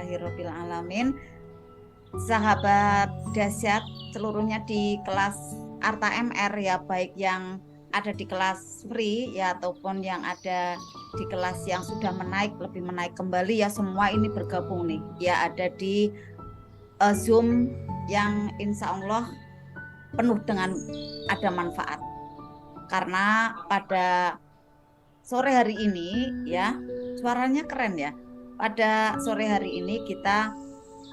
Alhamdulillahirabbil alamin. Sahabat dahsyat seluruhnya di kelas Arta MR ya, baik yang ada di kelas free ya ataupun yang ada di kelas yang sudah lebih menaik kembali ya, semua ini bergabung nih ya, ada di Zoom yang insya Allah penuh dengan ada manfaat. Karena pada sore hari ini ya, suaranya keren ya. Pada sore hari ini kita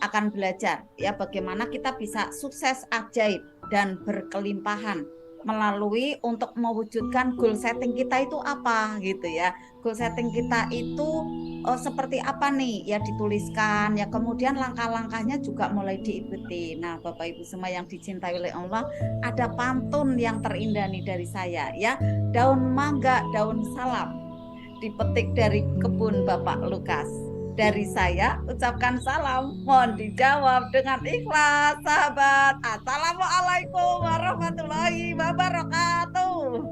akan belajar ya bagaimana kita bisa sukses ajaib dan berkelimpahan melalui untuk mewujudkan goal setting kita itu apa gitu ya. Goal setting kita itu seperti apa nih ya, dituliskan ya, kemudian langkah-langkahnya juga mulai diikuti. Nah, Bapak Ibu semua yang dicintai oleh Allah, ada pantun yang terindah nih dari saya ya. Daun mangga, daun salam, dipetik dari kebun Bapak Lukas. Dari saya ucapkan salam, mohon dijawab dengan ikhlas sahabat. Assalamualaikum warahmatullahi wabarakatuh.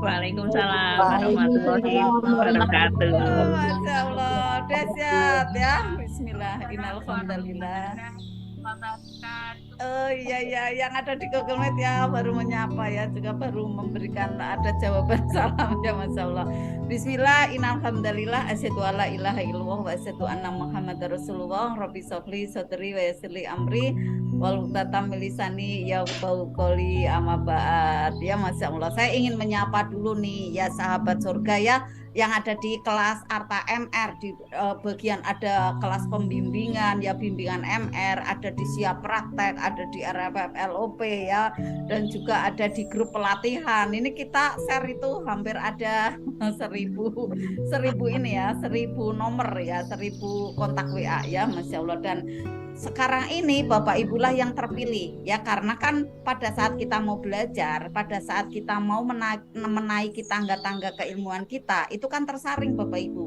Waalaikumsalam warahmatullahi wabarakatuh. Masya Allah, dahsyat ya. Bismillah, innalhamdulillah. Oh iya, yang ada di Google Meet ya baru menyapa ya, juga baru memberikan ada jawaban salam ya, Masya Allah. Bismillah, innalhamdulillah, asyhadu alla ilaha illallah wa asyhadu anna Muhammadar Rasulullah. Rabbi sholli sadri wa yassirli amri wal uqdatam min lisani yafqahu qawli, amma ba'd. Ya Masya Allah, saya ingin menyapa dulu nih ya sahabat surga ya, yang ada di kelas Arta MR, di bagian ada kelas pembimbingan ya, bimbingan MR, ada di siap praktek, ada di RFF LOP ya, dan juga ada di grup pelatihan. Ini kita share itu hampir ada 1000 ini ya, 1000 nomor ya, 1000 kontak WA ya, Masya Allah. Dan sekarang ini Bapak Ibulah yang terpilih ya, karena kan pada saat kita mau belajar, pada saat kita mau menaiki tangga-tangga keilmuan kita, itu kan tersaring Bapak Ibu,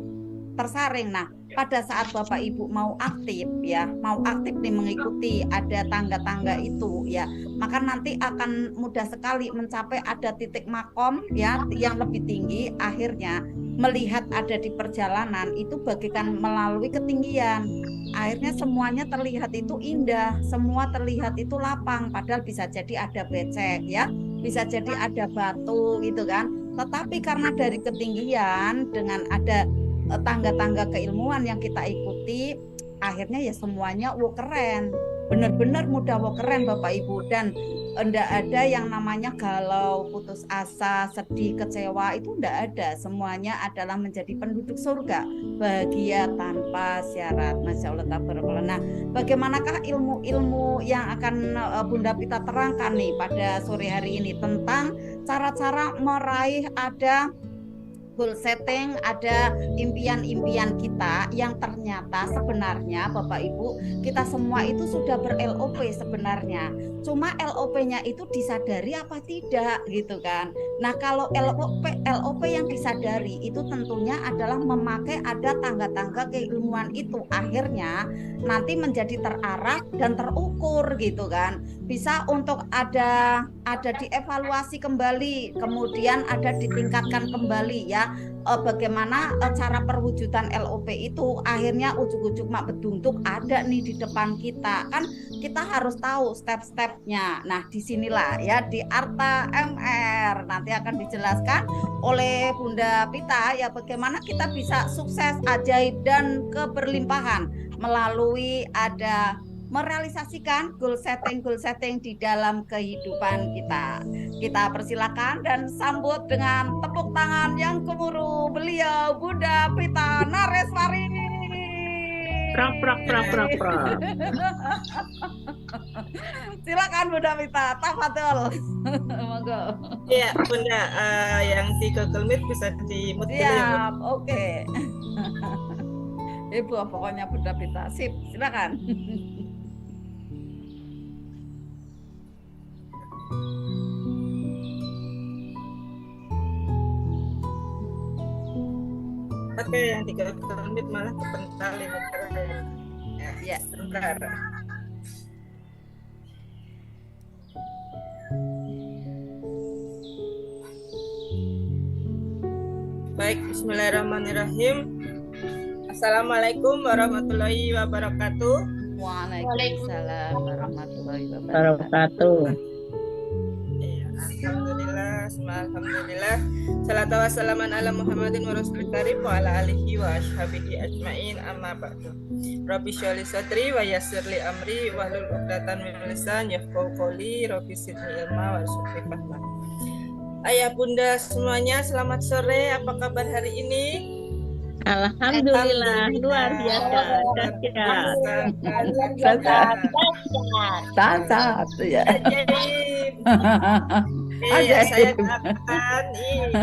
tersaring. Nah, pada saat Bapak Ibu mau aktif ya, mau aktif nih mengikuti ada tangga-tangga itu ya, maka nanti akan mudah sekali mencapai ada titik makom ya yang lebih tinggi. Akhirnya melihat ada di perjalanan itu bagaikan melalui ketinggian. Akhirnya semuanya terlihat itu indah, semua terlihat itu lapang, padahal bisa jadi ada becek ya, bisa jadi ada batu gitu kan. Tetapi karena dari ketinggian dengan ada tangga-tangga keilmuan yang kita ikuti, akhirnya ya semuanya keren, benar-benar mudah keren Bapak Ibu. Dan enggak ada yang namanya galau, putus asa, sedih, kecewa, itu enggak ada. Semuanya adalah menjadi penduduk surga, bahagia tanpa syarat. Masya Allah, tabarakallah. Nah, bagaimanakah ilmu-ilmu yang akan Bunda Pita terangkan nih pada sore hari ini tentang cara-cara meraih ada goal setting, ada impian-impian kita yang ternyata sebenarnya Bapak Ibu, kita semua itu sudah ber-LOP sebenarnya. Cuma LOP-nya itu disadari apa tidak gitu kan. Nah, kalau LOP yang disadari itu tentunya adalah memakai ada tangga-tangga keilmuan itu. Akhirnya nanti menjadi terarah dan terukur gitu kan. Bisa untuk ada dievaluasi kembali, kemudian ada ditingkatkan kembali ya. Bagaimana cara perwujudan LOP itu, akhirnya ujuk-ujuk mak beduntuk ada nih di depan kita, kan kita harus tahu step-stepnya. Nah, disinilah ya di Arta MR nanti akan dijelaskan oleh Bunda Pita ya, bagaimana kita bisa sukses ajaib dan keberlimpahan melalui ada merealisasikan goal setting di dalam kehidupan kita. Kita persilakan dan sambut dengan tepuk tangan yang gemuruh beliau Bunda Pita Nareswari. Prak prak prak prak prak. Silakan Bunda Pita, tafadhol. Monggo. Iya, Bunda, yang di Google Meet bisa di-mute dulu ya, Bu. Siap, oke. Ibu pokoknya Bunda Pita. Sip, silakan. Oke, yang di Google Meet malah kepental ini. Ya. Sebentar. Baik, bismillahirrahmanirrahim. Assalamualaikum warahmatullahi wabarakatuh. Waalaikumsalam warahmatullahi wabarakatuh. Wabarakatuh. Ya, alhamdulillah. Salatu wassalaman ala Muhammadin wa rasulil karim wa ala alihi wa ashabihi ajmain, amma ba'du. Rabbi sholli sadri wa yassirli amri wahlul 'uqdatam min lisan yafqahu qawli. Rabbi zidni ilma warzuqni fahma. Ayah bunda semuanya, selamat sore. Apa kabar hari ini? Alhamdulillah, luar biasa. Cacat ya. Iya, saya doakan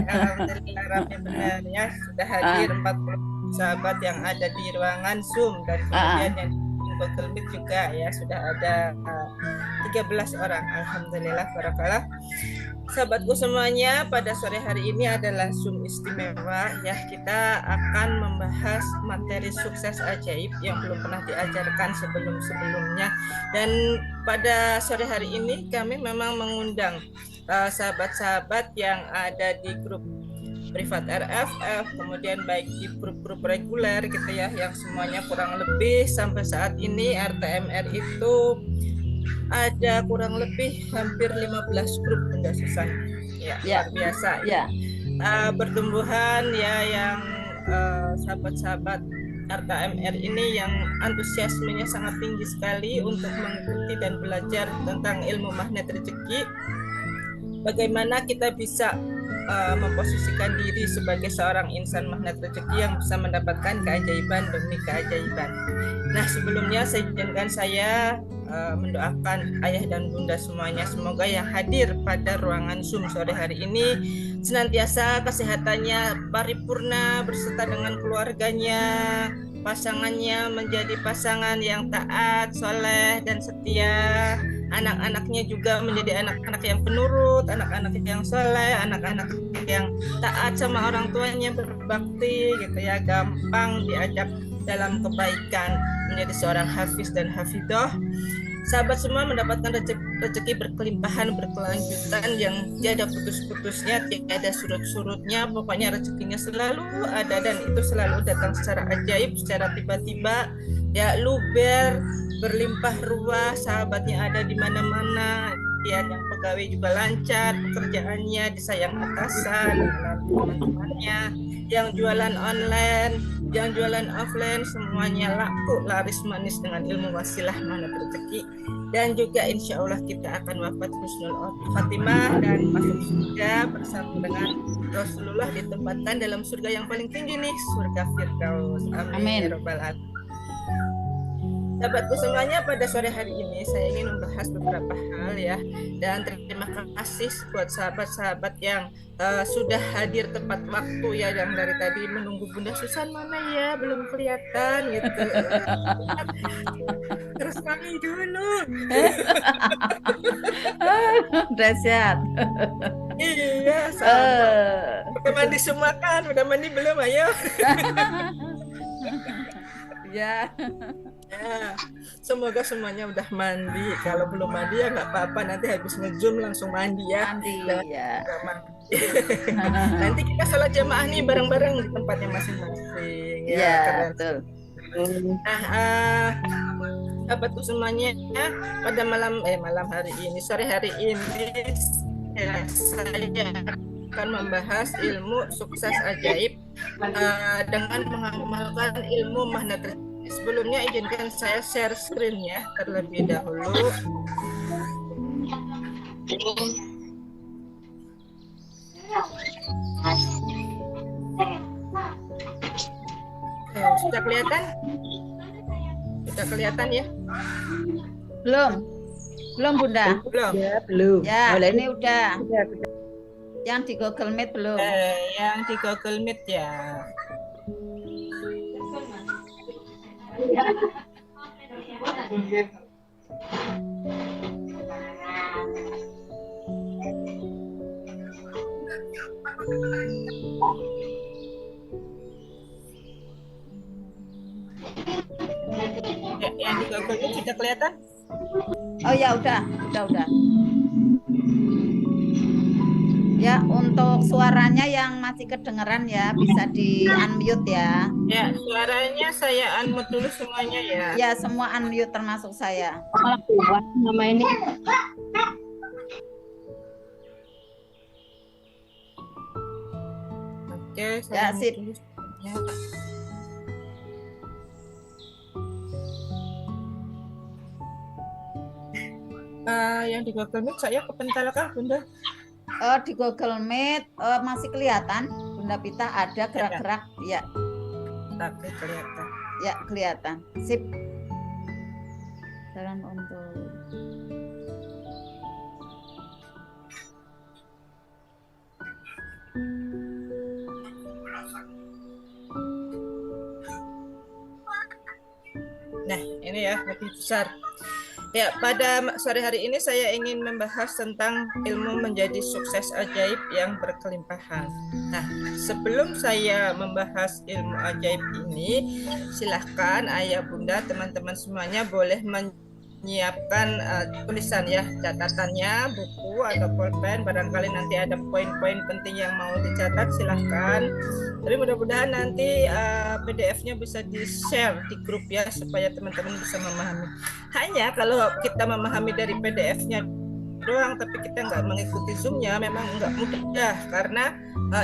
alhamdulillah Rabbil benar ya, sudah hadir 40 sahabat yang ada di ruangan Zoom, dan kemudian yang di Google Meet juga ya sudah ada 13 orang. Alhamdulillah, barakallah. Sahabatku semuanya, pada sore hari ini adalah Zoom istimewa ya. Kita akan membahas materi sukses ajaib yang belum pernah diajarkan sebelum-sebelumnya. Dan pada sore hari ini kami memang mengundang sahabat-sahabat yang ada di grup privat RFF, kemudian baik di grup-grup reguler gitu ya, yang semuanya kurang lebih sampai saat ini RTMR itu ada kurang lebih hampir 15 grup Bunda Susan ya, luar biasa ya. Pertumbuhan ya yang sahabat-sahabat RTMR ini yang antusiasmenya sangat tinggi sekali untuk mengikuti dan belajar tentang ilmu magnet rezeki. Bagaimana kita bisa memposisikan diri sebagai seorang insan magnet rezeki yang bisa mendapatkan keajaiban demi keajaiban. Nah, sebelumnya izinkan saya mendoakan ayah dan bunda semuanya, semoga yang hadir pada ruangan Zoom sore hari ini senantiasa kesehatannya paripurna beserta dengan keluarganya, pasangannya menjadi pasangan yang taat, soleh dan setia, anak-anaknya juga menjadi anak-anak yang penurut, anak-anak yang soleh, anak-anak yang taat sama orang tuanya, berbakti gitu ya, gampang diajak dalam kebaikan, menjadi seorang hafiz dan hafidah. Sahabat semua mendapatkan rezeki berkelimpahan, berkelanjutan yang tiada putus-putusnya, tiada surut-surutnya. Pokoknya rezekinya selalu ada dan itu selalu datang secara ajaib, secara tiba-tiba ya, luber, berlimpah ruah. Sahabatnya ada di mana-mana, ya, yang pegawai juga lancar pekerjaannya, disayang atasan, teman-temannya, yang jualan online, yang jualan offline, semuanya laku, laris manis dengan ilmu wasilah magnet rezeki. Dan juga insya Allah kita akan wafat husnul khatimah dan masuk surga bersama dengan Rasulullah, ditempatkan dalam surga yang paling tinggi nih, surga Firdaus. Amin ya rabbal alamin. Sahabatku semuanya, pada sore hari ini saya ingin membahas beberapa hal ya, dan terima kasih buat sahabat-sahabat yang sudah hadir tepat waktu ya, yang dari tadi menunggu Bunda Susan mana ya, belum kelihatan gitu. Terus kami dulu. Dahsyat. Iya, sahabat. Udah mandi semua kan? Udah mandi belum? Ayo. Ya. Ya, semoga semuanya udah mandi. Kalau belum mandi ya nggak apa-apa, nanti habis nge-zoom langsung mandi ya. Mandi ya. Nanti kita sholat jamaah nih bareng-bareng di tempatnya masing-masing. Ya, betul. Nah, sahabatku semuanya, pada malam hari ini, sore hari ini ya, saya akan membahas ilmu sukses ajaib dengan mengamalkan ilmu magnet rezeki. Sebelumnya izinkan saya share screen-nya terlebih dahulu. Sudah kelihatan? Sudah kelihatan ya? Belum Bunda. Belum. Ya, belum. Ya, ini udah. Yang di Google Meet belum? Yang di Google Meet ya. Yang di Google Meet sudah kelihatan? Oh ya, udah. Ya, untuk suaranya yang masih kedengeran ya, bisa di unmute ya. Ya, suaranya saya unmute dulu semuanya ya. Ya, semua unmute termasuk saya. Malah kuat nama ini. Oke, Ya, saya sip. unmute dulu semuanya. Yang di Google Meet saya kepentalkah Bunda? Di Google Meet masih kelihatan, Bunda Pita ada gerak-gerak, ya, Tapi kelihatan. ya kelihatan. Sip. Jalan untuk Nah, ini ya lebih besar. Ya, pada sore hari ini saya ingin membahas tentang ilmu menjadi sukses ajaib yang berkelimpahan. Nah, sebelum saya membahas ilmu ajaib ini, silahkan ayah bunda teman-teman semuanya boleh menyiapkan tulisan ya, catatannya, buku atau pulpen. Barangkali nanti ada poin-poin penting yang mau dicatat, silahkan. Tapi mudah-mudahan nanti PDF-nya bisa di-share di grup ya, supaya teman-teman bisa memahami. Hanya kalau kita memahami dari PDF-nya doang, tapi kita nggak mengikuti Zoom-nya, memang nggak mudah, karena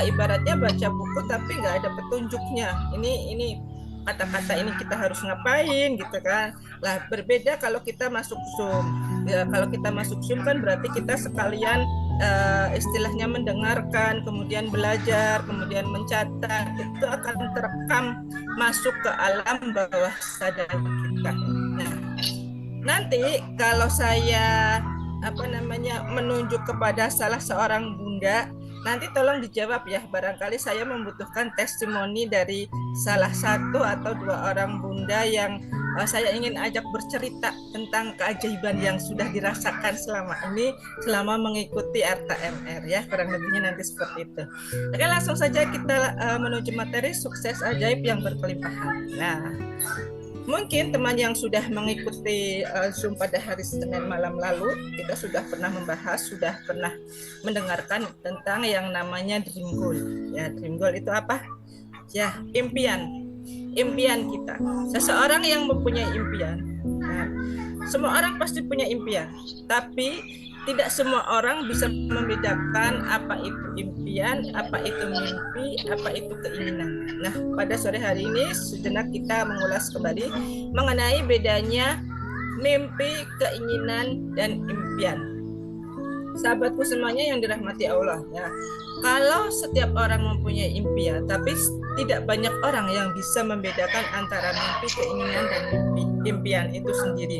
ibaratnya baca buku tapi nggak ada petunjuknya. Ini kata-kata ini kita harus ngapain gitu kan. Lah berbeda kalau kita masuk Zoom. Ya, kalau kita masuk Zoom kan berarti kita sekalian istilahnya mendengarkan, kemudian belajar, kemudian mencatat, itu akan terekam masuk ke alam bawah sadar kita. Nah, nanti kalau saya menunjuk kepada salah seorang bunda, nanti tolong dijawab ya, barangkali saya membutuhkan testimoni dari salah satu atau dua orang bunda yang saya ingin ajak bercerita tentang keajaiban yang sudah dirasakan selama mengikuti Arta MR ya, kurang lebihnya nanti seperti itu. Oke, langsung saja kita menuju materi sukses ajaib yang berkelimpahan. Nah, mungkin teman yang sudah mengikuti Zoom pada hari Senin malam lalu, kita sudah pernah membahas, sudah pernah mendengarkan tentang yang namanya dream goal. Ya, dream goal itu apa? Ya, impian kita. Seseorang yang mempunyai impian. Nah, semua orang pasti punya impian, tapi tidak semua orang bisa membedakan apa itu impian, apa itu mimpi, apa itu keinginan. Nah, pada sore hari ini sejenak kita mengulas kembali mengenai bedanya mimpi, keinginan, dan impian. Sahabatku semuanya yang dirahmati Allah ya. Kalau setiap orang mempunyai impian, tapi tidak banyak orang yang bisa membedakan antara mimpi, keinginan, dan impian itu sendiri.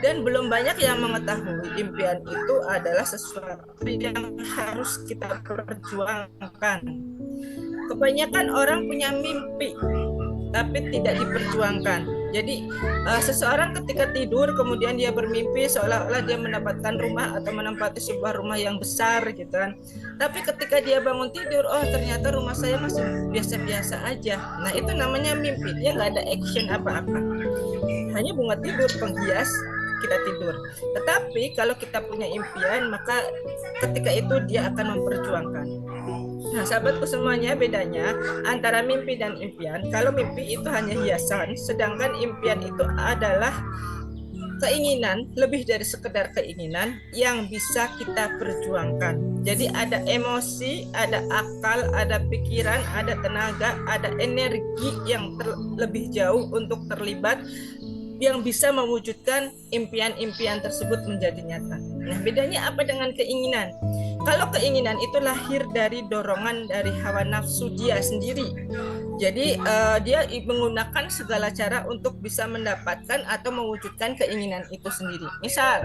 Dan belum banyak yang mengetahui impian itu adalah sesuatu yang harus kita perjuangkan. Kebanyakan orang punya mimpi, tapi tidak diperjuangkan. Jadi seseorang ketika tidur kemudian dia bermimpi seolah-olah dia mendapatkan rumah atau menempati sebuah rumah yang besar gitu kan. Tapi ketika dia bangun tidur, oh ternyata rumah saya masih biasa-biasa aja. Nah itu namanya mimpi, dia nggak ada action apa-apa. Hanya bunga tidur penghias kita tidur. Tetapi kalau kita punya impian, maka ketika itu dia akan memperjuangkan. Nah, sahabatku semuanya, bedanya antara mimpi dan impian. Kalau mimpi itu hanya hiasan, sedangkan impian itu adalah keinginan, lebih dari sekedar keinginan yang bisa kita perjuangkan. Jadi ada emosi, ada akal, ada pikiran, ada tenaga, ada energi yang lebih jauh untuk terlibat yang bisa mewujudkan impian-impian tersebut menjadi nyata. Nah, bedanya apa dengan keinginan? Kalau keinginan itu lahir dari dorongan dari hawa nafsu dia sendiri. Jadi dia menggunakan segala cara untuk bisa mendapatkan atau mewujudkan keinginan itu sendiri. Misal,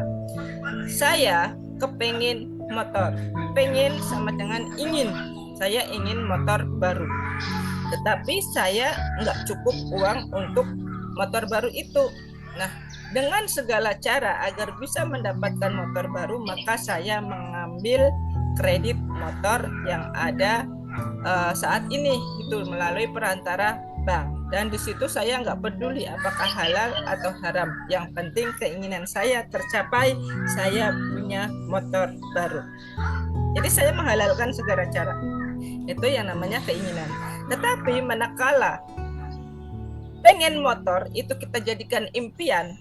saya kepengen motor. Pengen sama dengan ingin. Saya ingin motor baru. Tetapi saya nggak cukup uang untuk motor baru itu. Nah, dengan segala cara agar bisa mendapatkan motor baru, maka saya mengambil kredit motor yang ada saat ini itu melalui perantara bank. Dan di situ saya nggak peduli apakah halal atau haram. Yang penting keinginan saya tercapai, saya punya motor baru. Jadi saya menghalalkan segala cara. Itu yang namanya keinginan. Tetapi manakala pengen motor itu kita jadikan impian,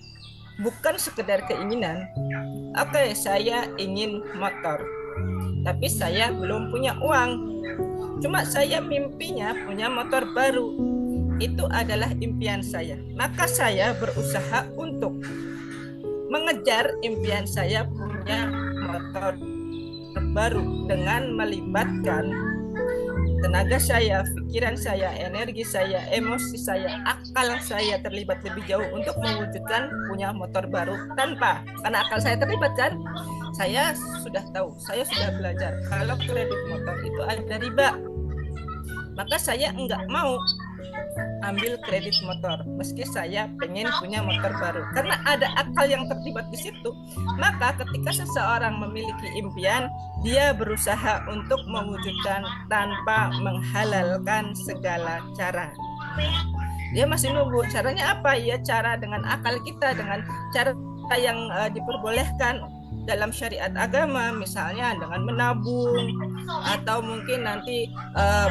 bukan sekedar keinginan. Oke, saya ingin motor, tapi saya belum punya uang. Cuma saya mimpinya punya motor baru. Itu adalah impian saya. Maka saya berusaha untuk mengejar impian saya punya motor baru dengan melibatkan tenaga saya, pikiran saya, energi saya, emosi saya, akal saya terlibat lebih jauh untuk mewujudkan punya motor baru tanpa, karena akal saya terlibat kan, saya sudah tahu, saya sudah belajar kalau kredit motor itu ada riba, maka saya enggak mau ambil kredit motor meski saya pengen punya motor baru karena ada akal yang terlibat di situ. Maka ketika seseorang memiliki impian, dia berusaha untuk mewujudkan tanpa menghalalkan segala cara. Dia masih nunggu caranya apa ya, cara dengan akal kita, dengan cara yang diperbolehkan dalam syariat agama, misalnya dengan menabung atau mungkin nanti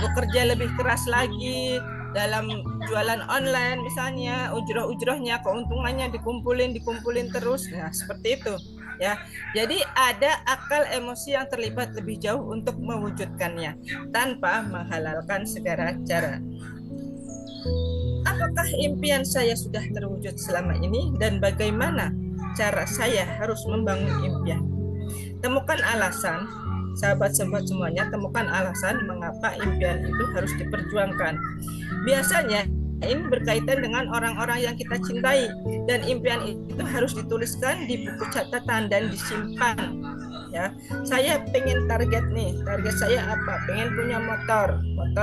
bekerja lebih keras lagi dalam jualan online misalnya, ujroh-ujrohnya, keuntungannya dikumpulin terus. Nah, seperti itu ya. Jadi ada akal emosi yang terlibat lebih jauh untuk mewujudkannya tanpa menghalalkan segala cara. Apakah impian saya sudah terwujud selama ini dan bagaimana cara saya harus membangun impian? Temukan alasan, sahabat-sahabat semuanya, temukan alasan mengapa impian itu harus diperjuangkan. Biasanya ini berkaitan dengan orang-orang yang kita cintai dan impian itu harus dituliskan di buku catatan dan disimpan. Ya, saya pengen target nih, target saya apa? Pengen punya motor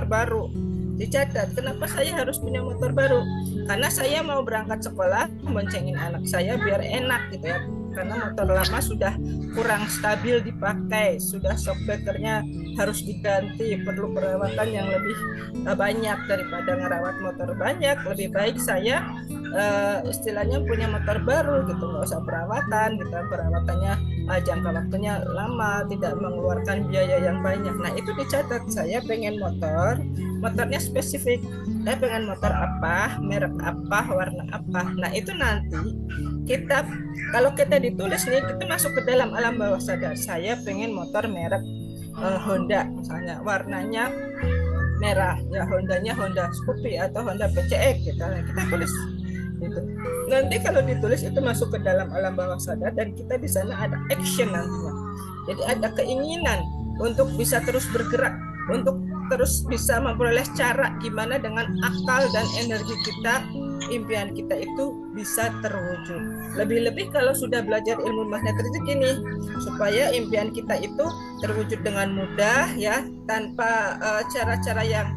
baru. Dicatat, kenapa saya harus punya motor baru? Karena saya mau berangkat sekolah, boncengin anak saya biar enak gitu ya. Karena motor lama sudah kurang stabil dipakai, sudah shockbreakernya harus diganti, perlu perawatan yang lebih banyak daripada ngerawat motor banyak. Lebih baik saya istilahnya punya motor baru gitu, nggak usah perawatan gitu, perawatannya jangka waktunya lama, tidak mengeluarkan biaya yang banyak. Nah itu dicatat, saya pengen motornya spesifik, saya pengen motor apa, merek apa, warna apa. Nah itu nanti kita, kalau kita ditulis nih, kita masuk ke dalam alam bawah sadar, saya pengen motor merek Honda misalnya, warnanya merah ya, Hondanya Honda Scoopy atau Honda PCX gitu. Nah, kita tulis gitu. Nanti kalau ditulis itu masuk ke dalam alam bawah sadar dan kita di sana ada action nantinya. Jadi ada keinginan untuk bisa terus bergerak, untuk terus bisa memperoleh cara gimana dengan akal dan energi kita, impian kita itu bisa terwujud. Lebih-lebih kalau sudah belajar ilmu magnet rezeki nih, supaya impian kita itu terwujud dengan mudah ya, tanpa cara-cara yang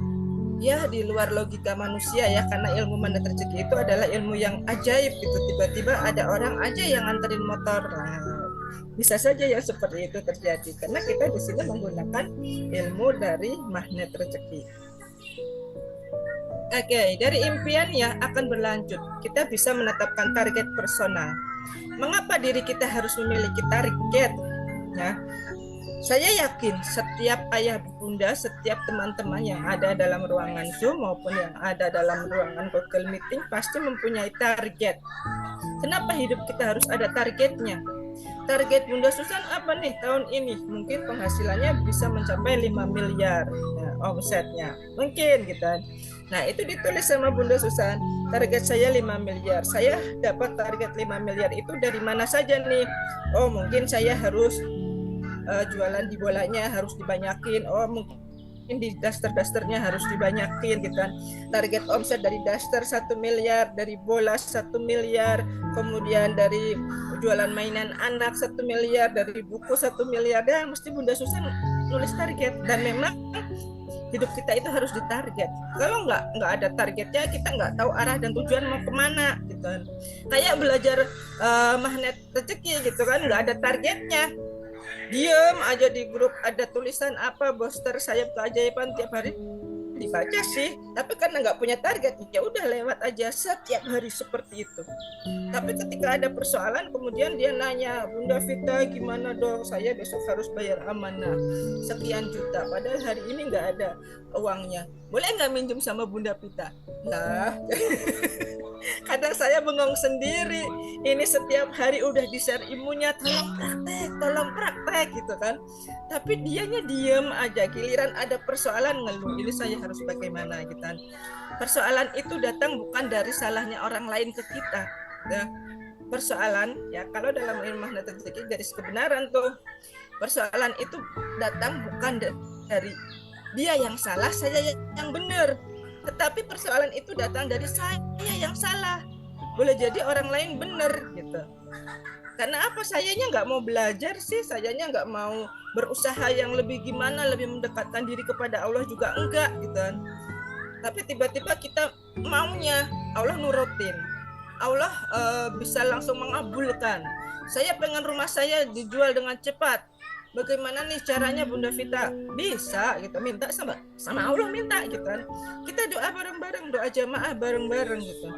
ya di luar logika manusia ya, karena ilmu magnet rezeki itu adalah ilmu yang ajaib gitu. Tiba-tiba ada orang aja yang nganterin motor. Nah, bisa saja ya seperti itu terjadi karena kita di sini menggunakan ilmu dari magnet rezeki. Oke, dari impian ya akan berlanjut. Kita bisa menetapkan target personal. Mengapa diri kita harus memiliki target? Ya, saya yakin setiap ayah bunda, setiap teman-teman yang ada dalam ruangan Zoom maupun yang ada dalam ruangan Google Meeting pasti mempunyai target. Kenapa hidup kita harus ada targetnya? Target Bunda Susan apa nih tahun ini? Mungkin penghasilannya bisa mencapai 5 miliar ya, omsetnya. Mungkin gitu. Nah, itu ditulis sama Bunda Susan. Target saya 5 miliar. Saya dapat target 5 miliar itu dari mana saja nih? Oh, mungkin saya harus jualan di bolanya harus dibanyakin. Oh, mungkin di daster-dasternya harus dibanyakin gitu kan. Target omset dari daster 1 miliar, dari bola 1 miliar, kemudian dari jualan mainan anak 1 miliar, dari buku 1 miliar. Dan mesti Bunda Susan nulis target, dan memang hidup kita itu harus ditarget. Kalau nggak ada targetnya, kita nggak tahu arah dan tujuan mau kemana gitu kan. Kayak belajar magnet rezeki gitu kan, nggak ada targetnya. Diem aja di grup ada tulisan apa, poster sayap keajaiban tiap hari dibaca sih, tapi karena nggak punya target, ya udah lewat aja setiap hari seperti itu. Tapi ketika ada persoalan, kemudian dia nanya, Bunda Vita gimana dong? Saya besok harus bayar amanah sekian juta, padahal hari ini nggak ada uangnya. Boleh nggak minjem sama Bunda Vita? Lah, kadang saya bengong sendiri. Ini setiap hari udah di-share ilmunya, tolong praktek gitu kan. Tapi dianya diem aja, giliran ada persoalan ngeluh. Ini saya harus bagaimana gitu kan. Persoalan itu datang bukan dari salahnya orang lain ke kita. Ya. Persoalan ya kalau dalam ilmu makna rezeki garis kebenaran tuh, persoalan itu datang bukan dari dia yang salah, saya yang benar. Tetapi persoalan itu datang dari saya yang salah. Boleh jadi orang lain benar gitu. Karena apa? Sayanya nggak mau belajar sih, sayanya nggak mau berusaha yang lebih gimana, lebih mendekatkan diri kepada Allah juga enggak gitu kan. Tapi tiba-tiba kita maunya Allah nurutin, Allah bisa langsung mengabulkan. Saya pengen rumah saya dijual dengan cepat. Bagaimana nih caranya Bunda Vita? Bisa gitu, minta sama Allah minta gitu kan. Kita doa bareng-bareng, doa jamaah bareng-bareng gitu.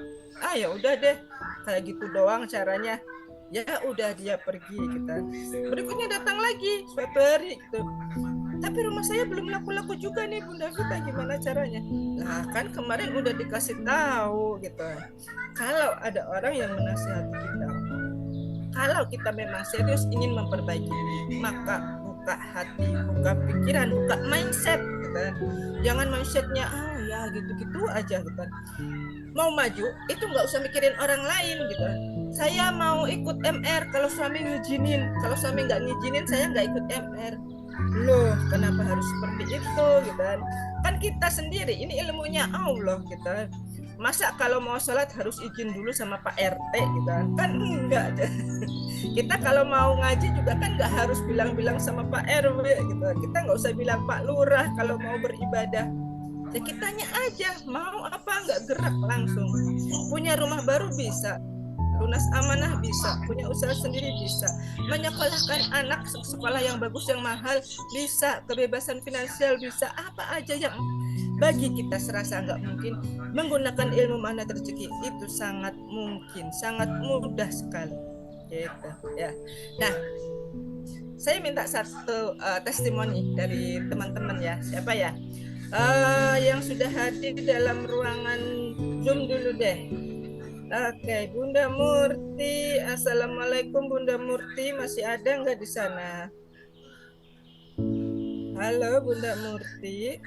Ah ya udah deh, kayak gitu doang caranya. Ya udah dia pergi gitu. Berikutnya datang lagi suatu hari gitu. Tapi rumah saya belum laku-laku juga nih Bunda Vita, gimana caranya? Nah kan kemarin udah dikasih tahu gitu. Kalau ada orang yang menasihati kita, kalau kita memang serius ingin memperbaiki, maka buka hati, buka pikiran, buka mindset gitu. Jangan mindsetnya ya gitu-gitu aja gitu. Mau maju itu nggak usah mikirin orang lain gitu. Saya mau ikut MR kalau suami ngizinin, kalau suami nggak ngizinin saya nggak ikut MR. Loh kenapa harus seperti itu gitu kan kita sendiri ini ilmunya Allah gitu. Masa kalau mau sholat harus izin dulu sama Pak RT gitu kan enggak deh. Kita kalau mau ngaji juga kan nggak harus bilang-bilang sama Pak RW gitu. Kita nggak usah bilang Pak Lurah kalau mau beribadah. Ya kitanya aja mau apa, nggak gerak langsung. Punya rumah baru bisa, lunas amanah bisa, punya usaha sendiri bisa, menyekolahkan anak sekolah yang bagus yang mahal bisa, kebebasan finansial bisa, apa aja yang bagi kita serasa nggak mungkin, menggunakan ilmu makna rezeki itu sangat mungkin, sangat mudah sekali gitu ya. Nah saya minta satu testimoni dari teman-teman ya. Siapa ya yang sudah hadir dalam ruangan Zoom dulu deh. Oke, Bunda Murti. Assalamualaikum Bunda Murti, masih ada nggak di sana? Halo Bunda Murti.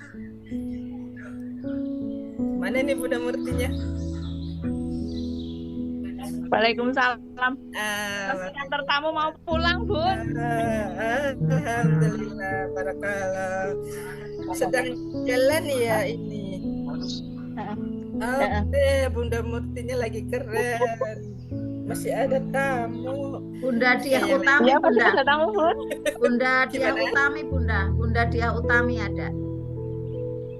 Mana nih Bunda Murtinya? Waalaikumsalam. Masih antar tamu mau pulang, Bun. Alhamdulillah, barakallah. Sedang jalan ya ini. Oke, Bunda Murtinya lagi keren. Masih ada tamu. Bunda Diah Utami, Ya, Bunda. ada tamu, Bun. Bunda Diah Gimana? Utami, Bunda. Bunda Diah Utami ada.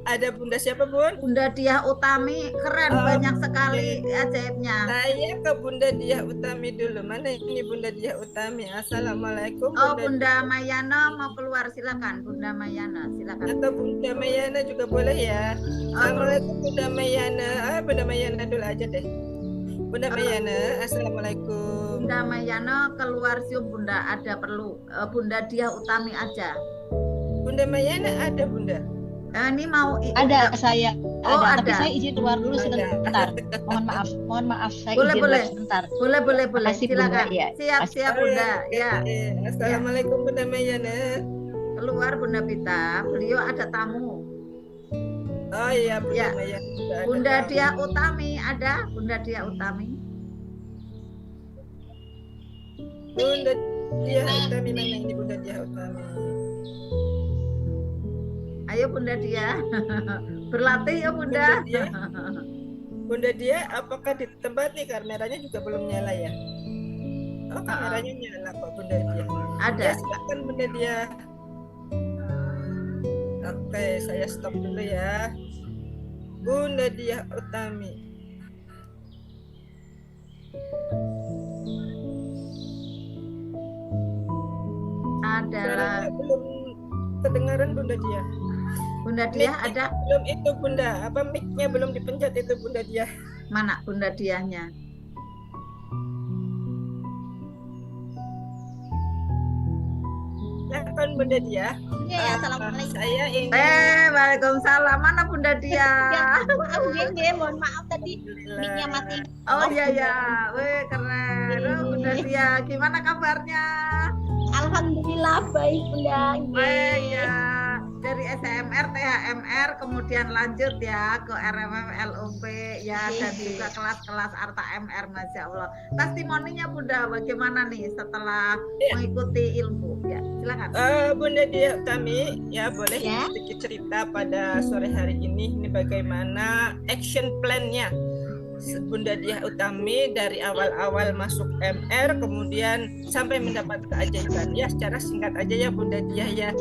Ada Bunda siapa, Bun? Bunda Diah Utami keren, banyak sekali ajaibnya. Saya ke Bunda Diah Utami dulu. Mana ini Bunda Diah Utami? Assalamualaikum. Oh, Bunda Mayana mau keluar, silakan Bunda Mayana, silakan. Atau Bunda Mayana juga boleh ya. Assalamualaikum Bunda Mayana. Bunda Mayana dulu aja deh. Bunda Mayana, assalamualaikum. Bunda Mayana keluar Zoom, Bunda, ada perlu. Bunda Diah Utami aja. Bunda Mayana ada Bunda. Ini mau Ada saya Oh, ada, tapi ada. saya izin keluar dulu Ada. sebentar. Mohon maaf saya Boleh, izin boleh. keluar sebentar. Boleh, Makasih, Bunda. silakan. Iya. Siap Bunda. Ya, Assalamualaikum Bunda Mayana. keluar Bunda Pita. Beliau ada tamu. Oh iya Bunda Ya. Mayana. Sudah ada Bunda tamu. Diah Utami ada, Bunda Diah Utami. Bunda Diah Utami, mana ini Bunda Diah Utami? Ayo Bunda Diah. Berlatih ya Bunda. Bunda Diah, apakah di tempat nih kameranya juga belum nyala ya? Oh, kameranya nyala kok Bunda Diah. Ada. Ya, silakan Bunda Diah. Oke, saya stop dulu ya. Bunda Diah Utami. Adalah Suaranya belum kedengaran Bunda Diah. Bunda Diah Mic-nya ada? belum itu Bunda, apa mic-nya belum dipencet itu Bunda Diah. Mana Bunda Diahnya? Silakan Bunda Diah. Ya, assalamualaikum. Saya ingin Waalaikumsalam. Mana Bunda Diah? Mohon maaf tadi mic-nya mati. Oh iya ya, keren. Bunda Diah, gimana kabarnya? Alhamdulillah baik Bunda. Ya, dari SMR, THMR, kemudian lanjut ya ke RMM, LOP, ya, dan juga kelas-kelas Arta MR, Masya Allah. Testimoninya Bunda, bagaimana nih setelah mengikuti ilmu? Ya, silakan. Bunda Diah Utami, ya boleh Ya. sedikit cerita pada sore hari ini bagaimana action plan-nya Bunda Diah Utami dari awal-awal masuk MR kemudian sampai mendapat keajaiban. Ya secara singkat aja ya Bunda Diah ya.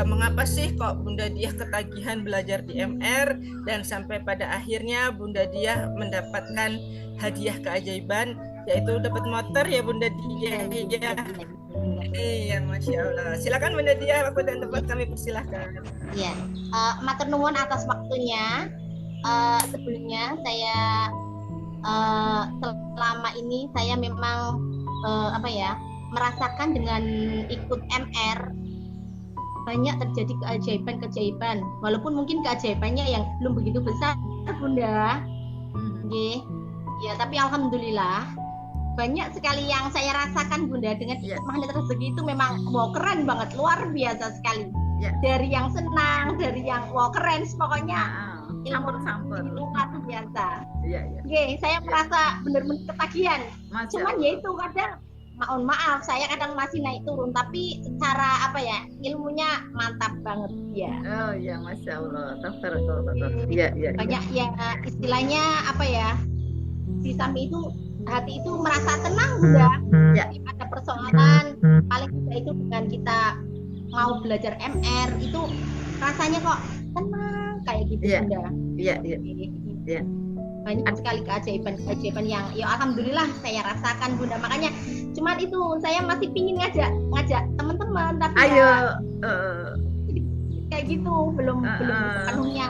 Mengapa sih kok Bunda Diah ketagihan belajar di MR dan sampai pada akhirnya Bunda Diah mendapatkan hadiah keajaiban yaitu dapat motor ya Bunda Diah ya. Iya, Masya Allah. Silakan Bunda Diah, waktu dan tempat kami persilahkan. Iya, matur nuwun atas waktunya. Sebelumnya saya selama ini saya memang merasakan dengan ikut MR banyak terjadi keajaiban-keajaiban. Walaupun mungkin keajaibannya yang belum begitu besar, Bunda. Nggih. Ya, tapi alhamdulillah banyak sekali yang saya rasakan Bunda dengan magnet rezeki itu memang keren banget, luar biasa sekali. Dari yang senang, dari yang keren, pokoknya Campur-campur. luar biasa. Iya. Saya merasa benar-benar ketagihan. Cuman ya itu kadang mohon maaf saya kadang masih naik turun, tapi secara ilmunya mantap banget ya. Oh iya, Masya Allah. Iya. Banyak ya istilahnya di samping itu hati itu merasa tenang Bunda. Ya. Ada persoalan paling tidak itu dengan kita mau belajar MR itu rasanya kok tenang kayak gitu Bunda. Iya. Banyak sekali keajaiban yang ya alhamdulillah saya rasakan Bunda. Makanya cuman itu saya masih pingin ngajak teman-teman tapi kayak gitu belum sepenuhnya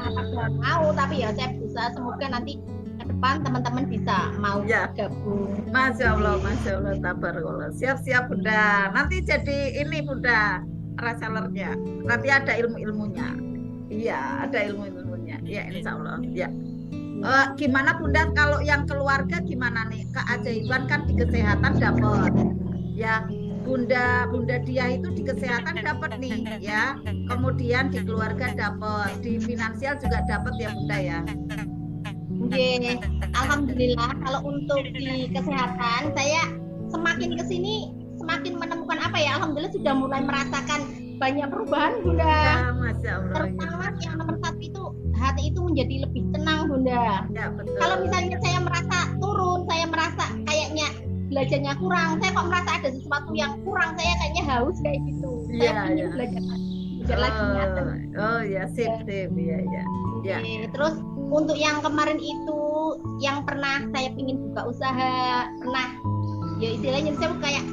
mau, tapi ya saya berusaha semoga nanti ke depan teman-teman bisa mau gabung. Masya Allah, tabarakallah. Siap-siap Bunda. Nanti jadi ini Bunda, resellernya. Nanti ada ilmu-ilmunya. Iya, ada ilmu-ilmunya. Ya, insya Allah. Ya. Gimana Bunda kalau yang keluarga gimana nih? Keajaiban kan di kesehatan dapat. Ya, Bunda Diah itu di kesehatan dapat nih, ya. Kemudian di keluarga dapat, di finansial juga dapat ya Bunda ya. Alhamdulillah kalau untuk di kesehatan saya semakin kesini semakin menemukan alhamdulillah sudah mulai merasakan banyak perubahan Bunda. Masya Allah. Terutama yang nomor satu itu hati itu menjadi lebih tenang Bunda. Ya, betul. Kalau misalnya saya merasa turun, saya merasa kayaknya belajarnya kurang, saya kok merasa ada sesuatu yang kurang, saya kayaknya haus kayak gitu. Saya ingin belajar lagi nyata. Oh ya, sip. Ya. Terus untuk yang kemarin itu yang pernah saya pingin buka usaha, pernah ya istilahnya saya kayak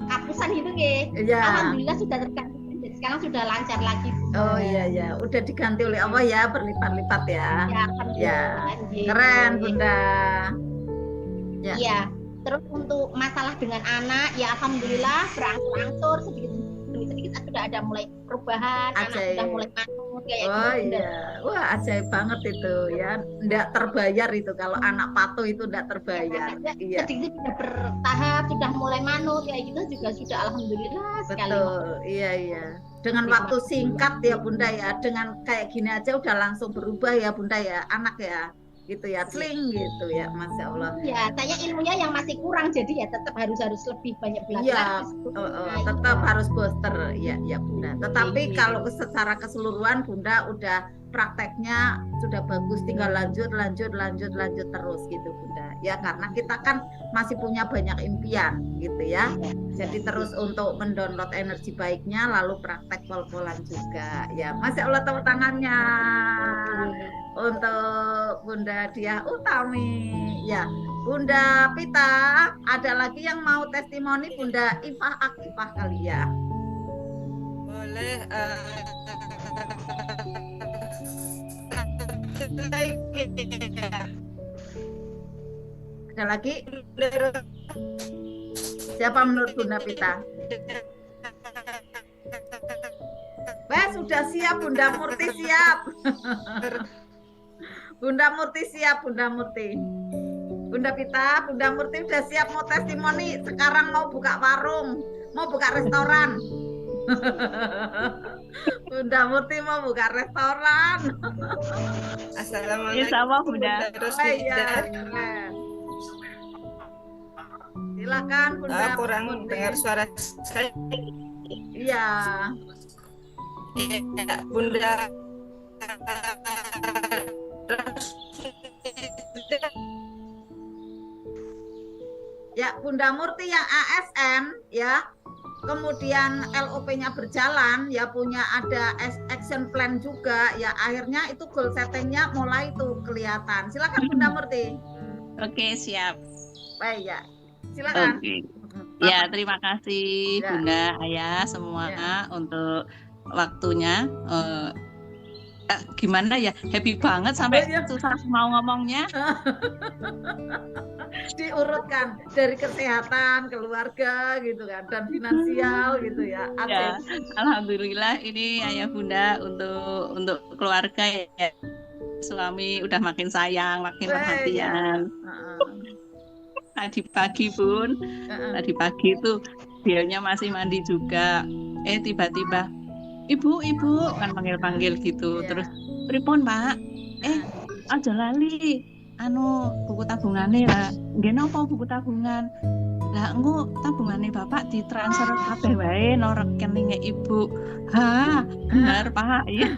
kehapusan gitu Ya. Alhamdulillah sudah terganti, sekarang sudah lancar lagi. Oh iya, udah diganti oleh Allah ya, berlipat-lipat ya. Ya, alhamdulillah. Keren Bunda. Iya. Terus untuk masalah dengan anak, ya alhamdulillah berangsur-angsur sedikit sudah ada mulai perubahan, anak sudah mulai manut kayak gitu. Iya, wah ajaib banget itu ya, nggak terbayar itu kalau anak patuh itu nggak terbayar. Iya. Sedikit sudah bertahap, sudah mulai manut kayak gitu juga sudah alhamdulillah sekali. Betul, iya. Dengan waktu singkat ya Bunda ya, dengan kayak gini aja udah langsung berubah ya Bunda ya, anak ya. Gitu ya, sling gitu ya, Masya Allah. Ya, saya ilmunya yang masih kurang, jadi ya tetap harus lebih banyak belajar. Iya, tetap harus booster, ya Bunda. Tetapi kalau secara keseluruhan Bunda udah prakteknya sudah bagus, tinggal lanjut terus gitu Bunda. Ya karena kita kan masih punya banyak impian gitu ya. Jadi terus untuk mendownload energi baiknya, lalu praktek pol-polan juga. Ya, Masya Allah, tepuk tangannya untuk Bunda Diah Utami. Ya, Bunda Pita, ada lagi yang mau testimoni Bunda Ifah Akifah kali ya? Boleh. lagi. Ada lagi? Siapa menurut Bunda Pita? Sudah siap, Bunda Murti siap. Bunda Murti siap, Bunda Murti. Bunda Pita, Bunda Murti udah siap mau testimoni. Sekarang mau buka warung, mau buka restoran. Bunda Murti mau buka restoran. Assalamualaikum. Ya sama Bunda. Iya. Silakan Bunda. Kurang Murti. dengar suara saya. Iya. Ya, Bunda. Ya, Bunda Murti yang ASN ya. Kemudian LOP-nya berjalan, ya punya ada action plan juga, ya akhirnya itu goal setting-nya mulai tuh kelihatan. Silakan Bunda Murti. Oke, siap. Baik ya, silakan. Oke. Ya, terima kasih Ya. Bunda, Ayah semua untuk waktunya. Gimana ya, happy banget sampai Ya. susah mau ngomongnya. Diurutkan dari kesehatan, keluarga gitu kan, dan finansial gitu ya. Ya, alhamdulillah ini Ayah Bunda untuk keluarga ya. Suami udah makin sayang, makin perhatian. Tadi pagi Bun, tadi pagi itu dianya masih mandi juga. Tiba-tiba ibu kan panggil gitu. Ya. Terus pripun Pak? Aja lali buku tabungane lah. Nggih napa buku tabungan? Lah engko tabungane Bapak ditransfer kabeh wae nang rekeninge Ibu. Benar Pak. Iya.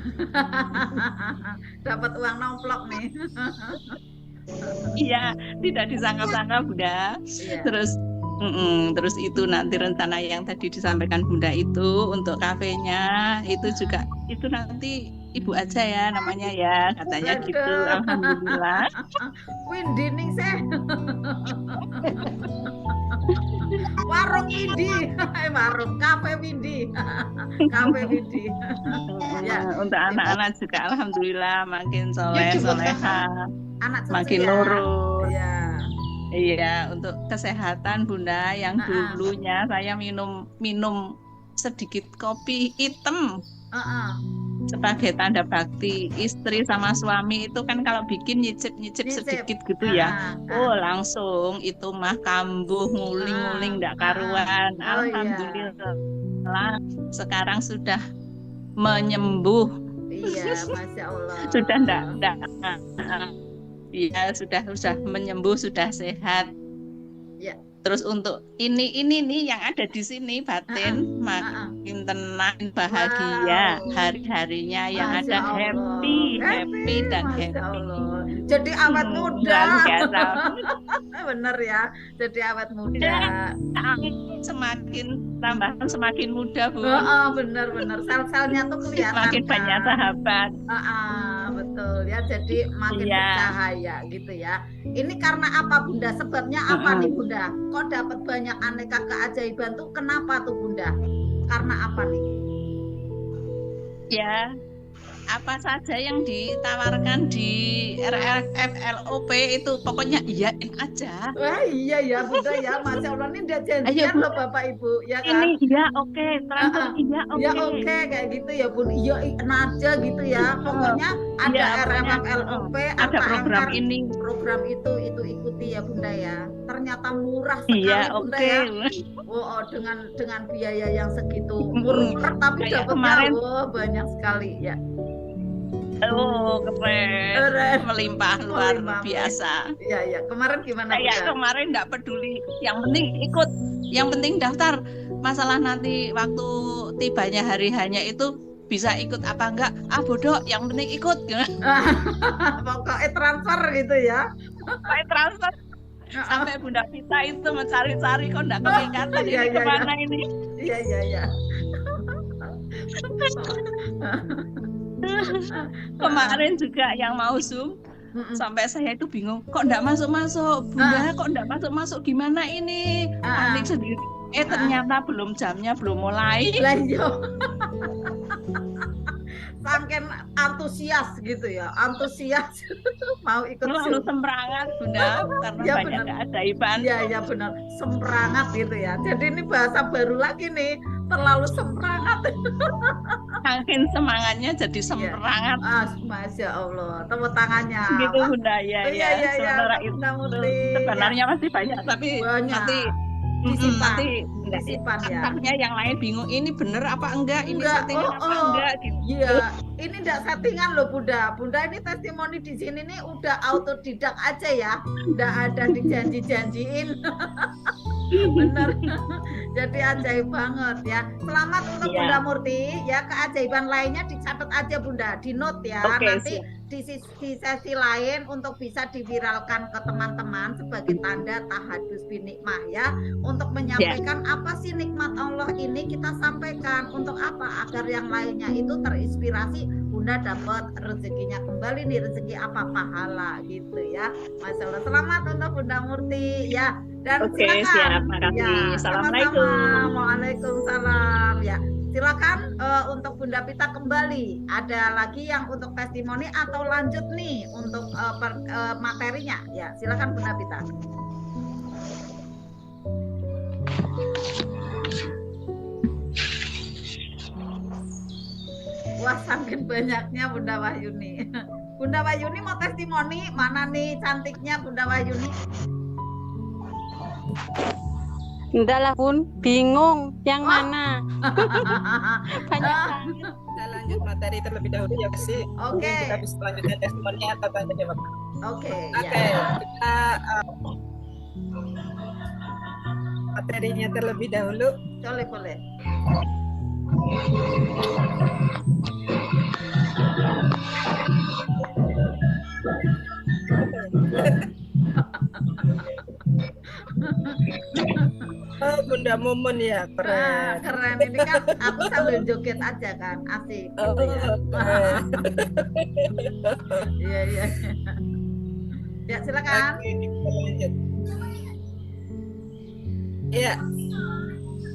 Dapat uang nomplok nih. Iya, tidak disangka-sangka Bunda. Iya. Terus itu nanti rencana yang tadi disampaikan Bunda itu untuk kafenya itu juga itu nanti Ibu aja ya namanya ya katanya gitu. Alhamdulillah. Windy nih seh. Warung Windy, warung kafe Windy. Kafe Windy. Ya. Untuk anak-anak juga alhamdulillah makin soleh soleha, Anak cucu makin ya. nurut. Iya. Iya, untuk kesehatan Bunda yang dulunya saya minum sedikit kopi hitam sebagai tanda bakti. Istri sama suami itu kan kalau bikin nyicip sedikit gitu ya. Langsung itu mah kambuh nguling-nguling ndak karuan. Alhamdulillah. Sekarang sudah menyembuh. Iya, Masya Allah. Sudah ndak. Iya, sudah menyembuh, sudah sehat. Ya. Terus untuk ini nih yang ada di sini batin makin tenang, bahagia, hari-harinya yang Masya ada Allah. happy dan Masya happy. Allah. Jadi awet muda. Luar biasa. Bener ya, jadi awet muda. Semakin muda Bu. Bener. Sel-selnya tuh kelihatan. Makin banyak sahabat. Betul ya, jadi makin bercahaya gitu ya. Ini karena apa Bunda? Sebabnya apa nih Bunda? Kok dapat banyak aneka keajaiban tuh kenapa tuh Bunda? Karena apa nih? Ya, apa saja yang ditawarkan di RFLOP itu pokoknya iyain aja. Wah iya ya Bunda ya, Masya Allah ini udah janjian loh Bapak Ibu ya kan? Ini iya oke, transfer iya oke. Ya oke kayak gitu ya Bun, iya aja gitu ya. Pokoknya ada RFLOP, ada program ini, program itu ikuti ya Bunda ya. Ternyata murah sekali Bunda ya. Dengan biaya yang segitu murah tapi dapatnya banyak sekali ya. Keren. Melimpah luar biasa. Iya. Kemarin gimana? Saya kemarin nggak peduli. Yang penting ikut. Yang penting daftar. Masalah nanti waktu tibanya hari hanya itu bisa ikut apa enggak? Bodoh. Yang penting ikut. Pokoknya transfer gitu ya. Pokoknya transfer. Sampai Bunda Pita itu mencari-cari kok enggak kelihatan ini kemana ini. Iya. Kemarin juga yang mau Zoom sampai saya itu bingung kok enggak masuk Bunda kok enggak masuk gimana ini panik sendiri ternyata belum jamnya belum mulai. saking antusias gitu ya, antusias mau ikut Selalu Zoom. semerangat Bunda karena Ya, banyak benar. keajaiban. Ya benar, semerangat gitu ya. Jadi ini bahasa baru lagi nih, terlalu semerangat. Saking semangatnya jadi semerangat. Masya Allah, tepuk tangannya. Gitu Wah, Bunda, ya iya, ya. iya, iya, Sementara itu Bunda Murti, sebenarnya masih banyak, tapi Banyak. nanti Disimpan. nanti Disimpan ya. takutnya yang lain bingung ini bener apa enggak, ini Enggak, settingan apa enggak gitu. Iya, ini enggak settingan loh Bunda. Bunda ini testimoni di sini nih udah autodidak aja ya. Enggak ada dijanji-janjiin. Bener. Jadi ajaib banget ya. Selamat untuk Iya. Bunda Murti ya. Keajaiban lainnya dicatat aja Bunda, di note ya. Oke, Nanti di sesi lain untuk bisa diviralkan ke teman-teman sebagai tanda tahadus binikmah ya, untuk menyampaikan apa sih nikmat Allah ini kita sampaikan untuk apa, agar yang lainnya itu terinspirasi. Bunda dapat rezekinya kembali nih, rezeki apa, pahala gitu ya. Masya Allah, selamat untuk Bunda Murti ya. Dan Oke, silakan siap, makasih. ya, Assalamualaikum. sama-sama. Waalaikumsalam ya. Silakan untuk Bunda Pita kembali. Ada lagi yang untuk testimoni atau lanjut nih untuk materinya? Ya, silakan Bunda Pita. Wah, saking banyaknya Bunda Wahyuni. Bunda Wahyuni mau testimoni, mana nih cantiknya Bunda Wahyuni? Enggak lah Bun, bingung yang mana. Banyak Ah, banget. Kita lanjut materi terlebih dahulu ya sih. Oke. Kita bisa lanjutkan testimoni atau tanya jawab. Oke, Oke, ya. kita materinya terlebih dahulu. Boleh. Oh, Bunda Mumun ya, keren. Keren, ini kan aku sambil joget aja kan, asik Oh, gitu ya. keren. Iya. Ya, silakan. Oke, kita lanjut. Ya,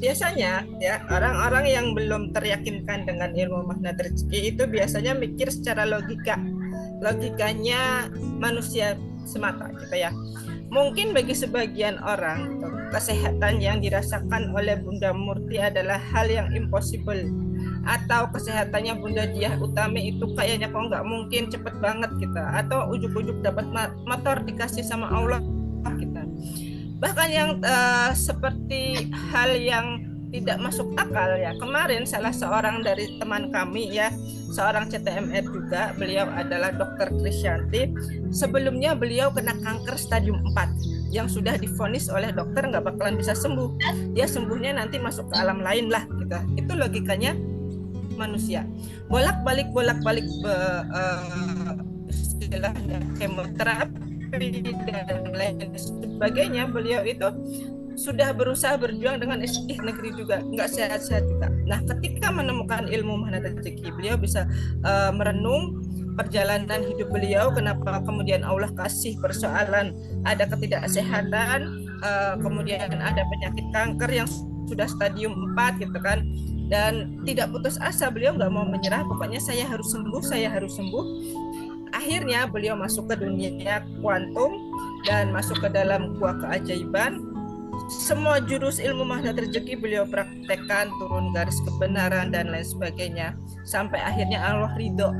biasanya ya orang-orang yang belum teryakinkan dengan ilmu makna rezeki itu biasanya mikir secara logikanya manusia semata gitu ya. Mungkin bagi sebagian orang kesehatan yang dirasakan oleh Bunda Murti adalah hal yang impossible, atau kesehatannya Bunda Diah Utami itu kayaknya kok nggak mungkin, cepet banget gitu, atau ujuk-ujuk dapat motor dikasih sama Allah gitu. Bahkan yang seperti hal yang tidak masuk akal ya. Kemarin salah seorang dari teman kami ya, seorang CTMR juga, beliau adalah Dokter Krisyanti. Sebelumnya beliau kena kanker stadium 4 yang sudah divonis oleh dokter nggak bakalan bisa sembuh. Dia sembuhnya nanti masuk ke alam lain lah gitu. Itu logikanya manusia. Bolak-balik istilahnya kemoterapi dan lain sebagainya. Beliau itu sudah berusaha berjuang dengan negeri juga nggak sehat-sehat juga. Nah, ketika menemukan ilmu makna rezeki, beliau bisa merenung perjalanan hidup beliau, kenapa kemudian Allah kasih persoalan ada ketidaksehatan, kemudian ada penyakit kanker yang sudah stadium 4 gitu kan, dan tidak putus asa. Beliau nggak mau menyerah, pokoknya saya harus sembuh. Akhirnya beliau masuk ke dunia kuantum dan masuk ke dalam gua keajaiban. Semua jurus ilmu makna rezeki beliau praktekkan, turun garis kebenaran dan lain sebagainya, sampai akhirnya Allah ridho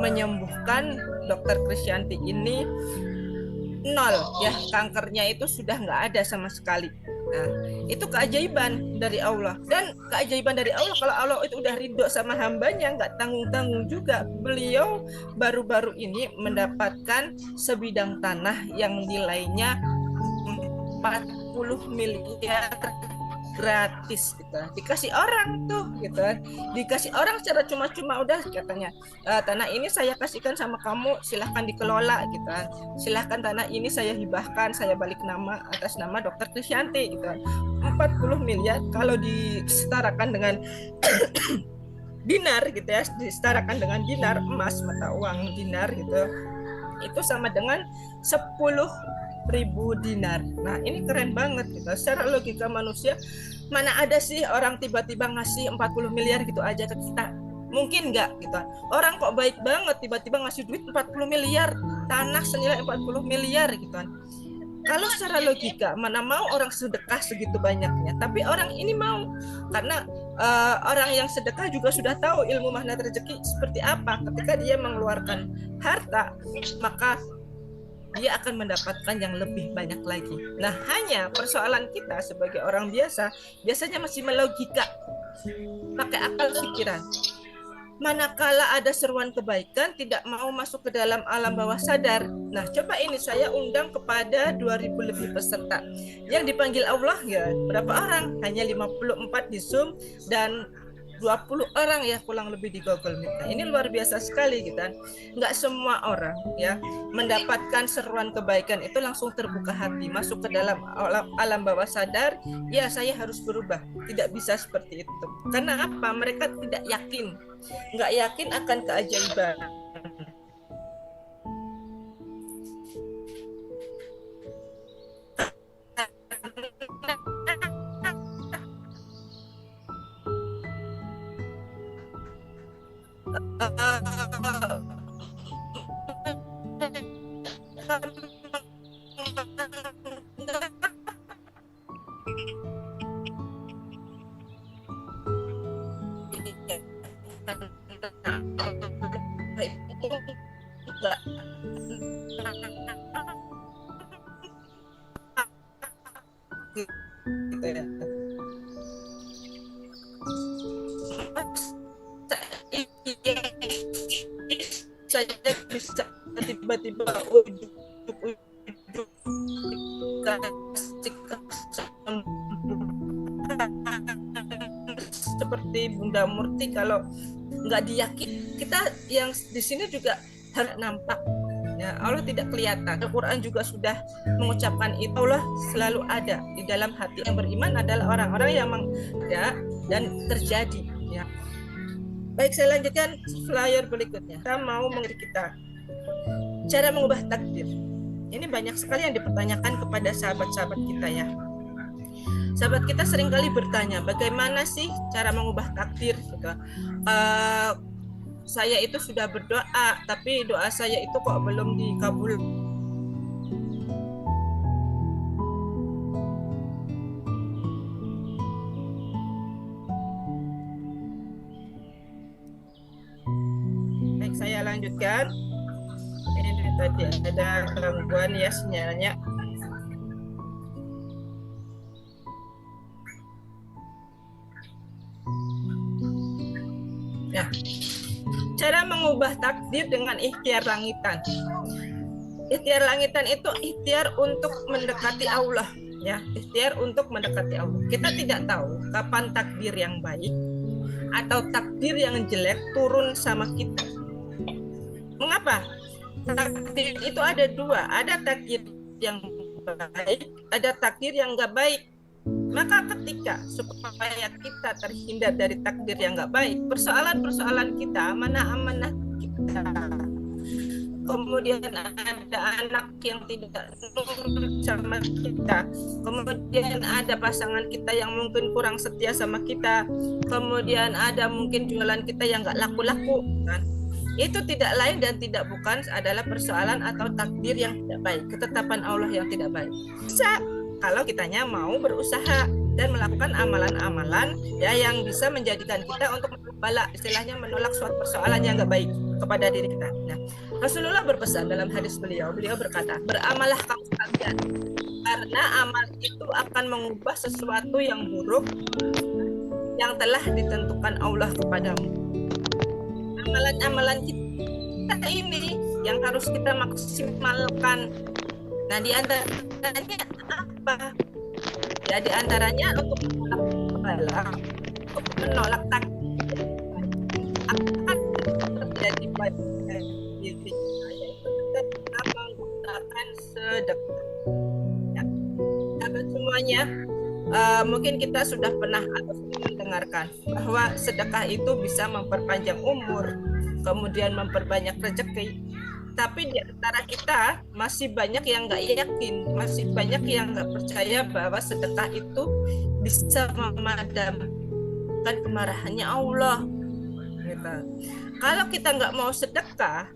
menyembuhkan Dokter Krisyanti ini 0 ya, kankernya itu sudah nggak ada sama sekali. Nah, itu keajaiban dari Allah, dan keajaiban dari Allah kalau Allah itu udah ridho sama hambanya nggak tanggung-tanggung juga. Beliau baru-baru ini mendapatkan sebidang tanah yang nilainya 40 miliar gratis gitu, dikasih orang tuh gitu, dikasih orang secara cuma-cuma, udah katanya tanah ini saya kasihkan sama kamu, silahkan dikelola gitu, silahkan tanah ini saya hibahkan, saya balik nama atas nama Dokter Krisyanti gitu. 40 miliar kalau disetarakan dengan dinar gitu ya, disetarakan dengan dinar emas, mata uang dinar gitu, itu sama dengan 10.000 dinar. Nah, ini keren banget gitu. Secara logika manusia, mana ada sih orang tiba-tiba ngasih 40 miliar gitu aja ke kita. Mungkin nggak gitu. Orang kok baik banget tiba-tiba ngasih duit 40 miliar, tanah senilai 40 miliar gitu kan. Kalau secara logika mana mau orang sedekah segitu banyaknya, tapi orang ini mau karena orang yang sedekah juga sudah tahu ilmu magnet rezeki seperti apa. Ketika dia mengeluarkan harta, maka dia akan mendapatkan yang lebih banyak lagi. Nah, hanya persoalan kita sebagai orang biasa biasanya masih melogika, pakai akal pikiran. Manakala ada seruan kebaikan tidak mau masuk ke dalam alam bawah sadar. Nah, coba ini saya undang kepada 2000 lebih peserta. Yang dipanggil Allah ya berapa orang? Hanya 54 di Zoom dan 20 orang ya kurang lebih di Google Meet. Nah, ini luar biasa sekali gitu kan. Nggak semua orang ya mendapatkan seruan kebaikan itu langsung terbuka hati masuk ke dalam alam bawah sadar. Ya, saya harus berubah. Tidak bisa seperti itu. Karena apa? Mereka tidak yakin. Nggak yakin akan keajaiban. Saya bisa tiba-tiba seperti Bunda Murti. Kalau nggak diyakin, kita yang di sini juga harus nampak ya, Allah tidak kelihatan. Al-Quran juga sudah mengucapkan itu. Allah selalu ada di dalam hati. Yang beriman adalah orang-orang yang ada dan terjadi ya. Baik, saya lanjutkan flyer berikutnya. Kita mau mengerti kita cara mengubah takdir. Ini banyak sekali yang dipertanyakan kepada sahabat-sahabat kita ya. Sahabat kita seringkali bertanya, bagaimana sih cara mengubah takdir? Gitu. Saya itu sudah berdoa, tapi doa saya itu kok belum dikabul. Baik, saya lanjutkan. Ini tadi ada gangguan ya sinyalnya. Ya. Cara mengubah takdir dengan ikhtiar langitan. Ikhtiar langitan itu ikhtiar untuk mendekati Allah ya, ikhtiar untuk mendekati Allah. Kita tidak tahu kapan takdir yang baik atau takdir yang jelek turun sama kita. Mengapa? Takdir itu ada dua, ada takdir yang baik, ada takdir yang nggak baik. Maka ketika supaya kita terhindar dari takdir yang nggak baik, persoalan-persoalan kita, amanah-amanah kita, kemudian ada anak yang tidak nurut sama kita, kemudian ada pasangan kita yang mungkin kurang setia sama kita, kemudian ada mungkin jualan kita yang nggak laku-laku, kan? Itu tidak lain dan tidak bukan adalah persoalan atau takdir yang tidak baik, ketetapan Allah yang tidak baik. Bisa kalau kitanya mau berusaha dan melakukan amalan-amalan ya yang bisa menjadikan kita untuk menolak, istilahnya menolak suatu persoalan yang nggak baik kepada diri kita. Nah, Rasulullah berpesan dalam hadis beliau berkata, beramallah kamu sekalian, karena amal itu akan mengubah sesuatu yang buruk yang telah ditentukan Allah kepadamu. Amalan-amalan kita ini yang harus kita maksimalkan. Nah, di antaranya apa? Ya, di antaranya untuk menolak takdir akan terjadi pada diri saya itu kita menggunakan sedekah. Ya, sahabat semuanya, mungkin kita sudah pernah atau mendengarkan bahwa sedekah itu bisa memperpanjang umur, kemudian memperbanyak rezeki. Tapi di antara kita masih banyak yang nggak yakin, masih banyak yang nggak percaya bahwa sedekah itu bisa memadamkan kemarahannya Allah. gitu. Kalau kita nggak mau sedekah,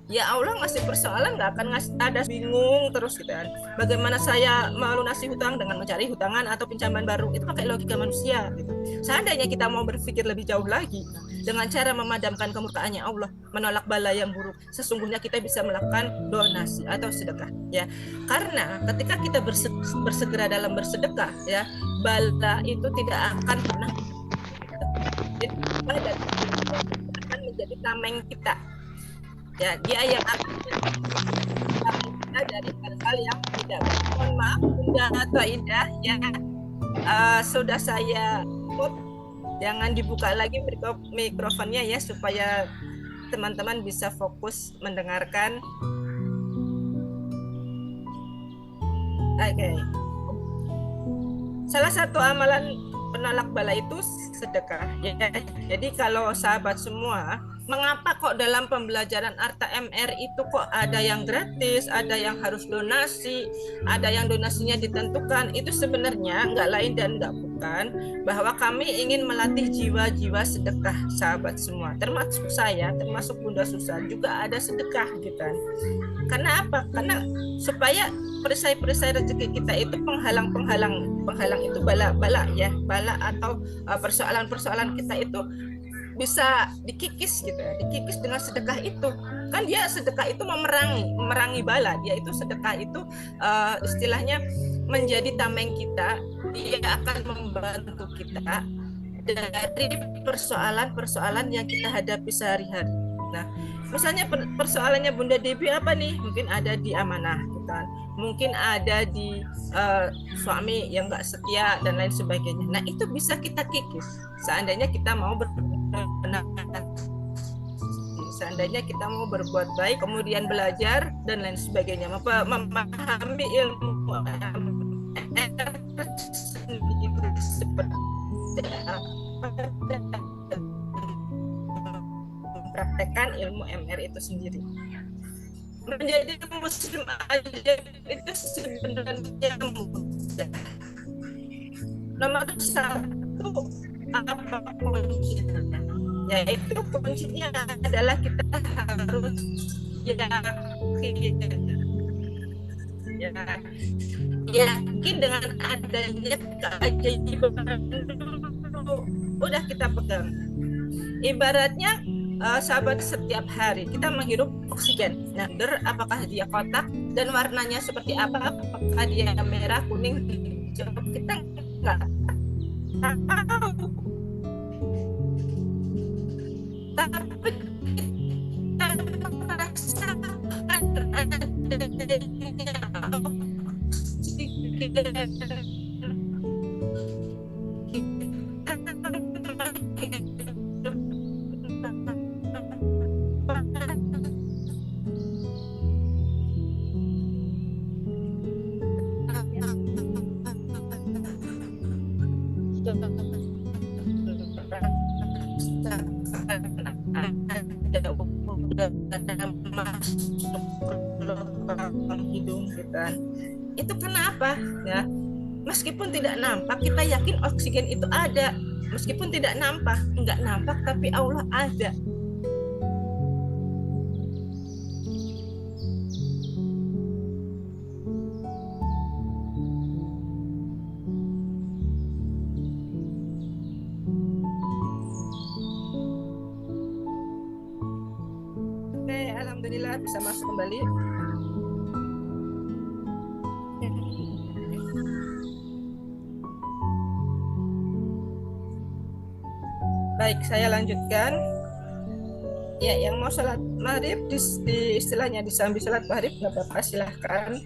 ya Allah ngasih persoalan, nggak akan ngasih, ada bingung terus gitu kan. Bagaimana saya melunasi hutang dengan mencari hutangan atau pinjaman baru, itu pakai logika manusia gitu. Seandainya kita mau berpikir lebih jauh lagi dengan cara memadamkan kemurkaannya Allah, menolak bala yang buruk, sesungguhnya kita bisa melakukan donasi atau sedekah ya. Karena ketika kita bersegera dalam bersedekah ya, bala itu tidak akan pernah akan menjadi tameng kita ya, dia yang akan kita dari hal yang tidak. Mohon maaf Bunda atau Indah ya, sudah saya mute, jangan dibuka lagi mikrofonnya ya, supaya teman-teman bisa fokus mendengarkan. Oke. Salah satu amalan penolak bala itu sedekah ya. Jadi kalau sahabat semua, mengapa kok dalam pembelajaran Arta MR itu kok ada yang gratis, ada yang harus donasi, ada yang donasinya ditentukan? Itu sebenarnya nggak lain dan nggak bukan bahwa kami ingin melatih jiwa-jiwa sedekah sahabat semua, termasuk saya, termasuk Bunda Susan juga ada sedekah gitu kan. Karena apa? Karena supaya perisai-perisai rezeki kita itu penghalang itu bala ya, bala atau persoalan-persoalan kita itu bisa dikikis gitu ya, dikikis dengan sedekah itu. Kan dia sedekah itu memerangi bala, dia itu sedekah itu istilahnya menjadi tameng kita, dia akan membantu kita dari persoalan-persoalan yang kita hadapi sehari-hari. Nah, misalnya persoalannya Bunda Debbie apa nih? Mungkin ada di amanah, gitu kan? Mungkin ada di suami yang nggak setia dan lain sebagainya. Nah, itu bisa kita kikis. Seandainya kita mau seandainya kita mau berbuat baik, kemudian belajar dan lain sebagainya, memahami ilmu mempraktekkan ilmu MR itu sendiri. Menjadi muslim aja itu sebenarnya mudah. Nomor satu, apa kuncinya? Yaitu kuncinya adalah kita harus yakin dengan adanya keajaiban dulu, udah kita pegang. Ibaratnya sahabat, setiap hari kita menghirup oksigen. Nah, apakah dia kotak dan warnanya seperti apa? Apakah dia merah, kuning, hijau? Kita nggak tahu. Tapi kita merasakan adanya oksigen. Hidung kita. Itu kenapa ya? Meskipun tidak nampak, kita yakin oksigen itu ada. Meskipun tidak nampak, enggak nampak, tapi Allah ada. Oke, alhamdulillah bisa masuk kembali. Baik, saya lanjutkan. Ya, yang mau sholat maghrib di istilahnya disambi sholat maghrib, nggak apa-apa, silahkan.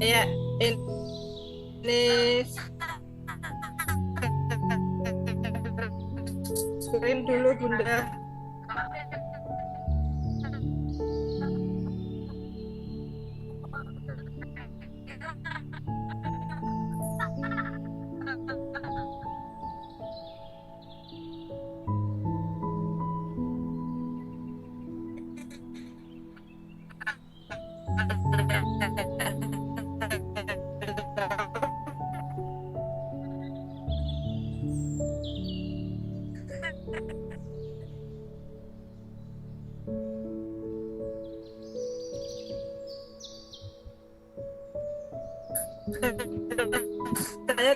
Ya, ini Bunda. Saya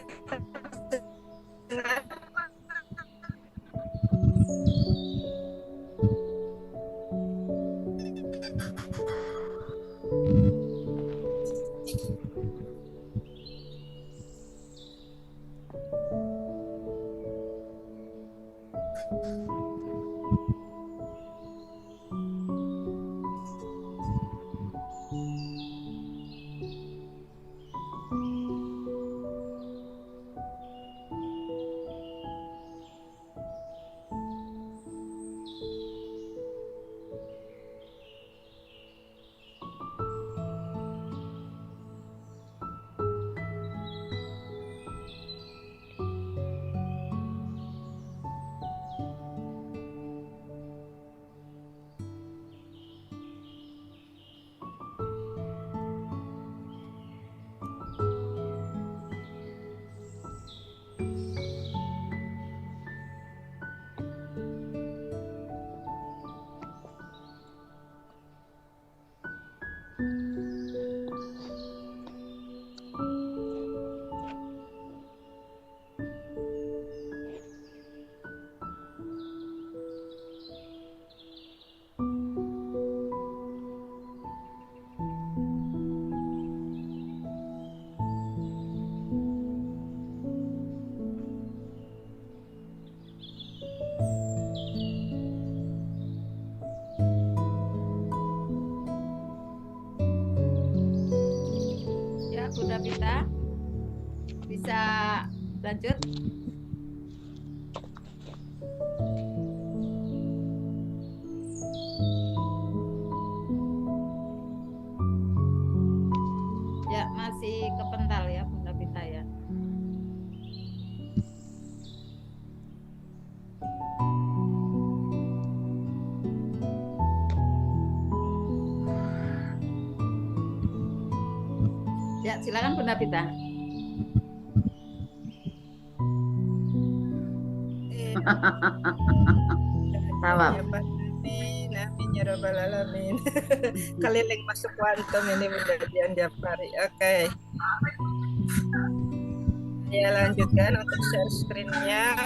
Ya, Bunda Pita bisa lanjut. Ya, masih kepental ya Bunda Pita ya. Ya, silakan Bunda Pita. Apa? Ya pasti Nabi Rabbal Alamin. Keliling masuk kuantum ini menjadi Anjafari. Oke. Saya lanjutkan untuk share screen-nya.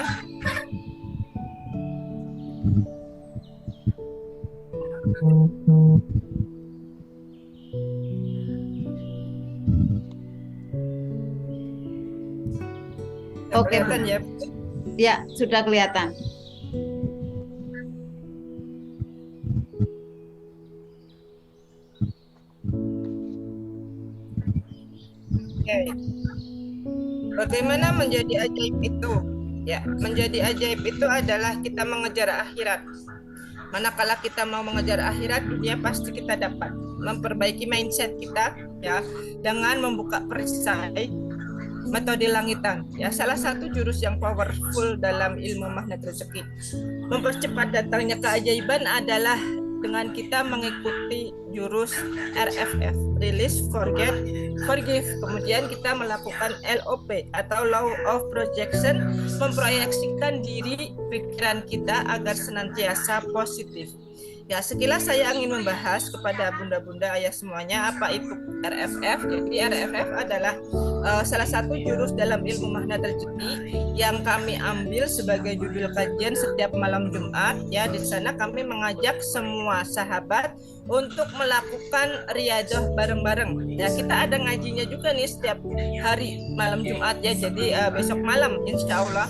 Oke, Kelihatan ya. Ya, sudah kelihatan. Oke. Bagaimana menjadi ajaib itu? Ya, menjadi ajaib itu adalah kita mengejar akhirat. Manakala kita mau mengejar akhirat, dunia pasti kita dapat. Memperbaiki mindset kita ya dengan membuka perisai metode langitan. Ya, salah satu jurus yang powerful dalam ilmu magnet rezeki. Mempercepat datangnya keajaiban adalah dengan kita mengikuti jurus RFF, Release, Forget, Forgive. Kemudian kita melakukan LOP atau Law of Projection, memproyeksikan diri pikiran kita agar senantiasa positif. Ya, sekilas saya ingin membahas kepada bunda-bunda ayah semuanya apa itu RFF. Jadi RFF adalah salah satu jurus dalam ilmu magnet rezeki yang kami ambil sebagai judul kajian setiap malam Jumat. Ya, di sana kami mengajak semua sahabat untuk melakukan riyadah bareng-bareng. Ya, kita ada ngajinya juga nih setiap hari malam Jumat ya. Jadi besok malam insya Allah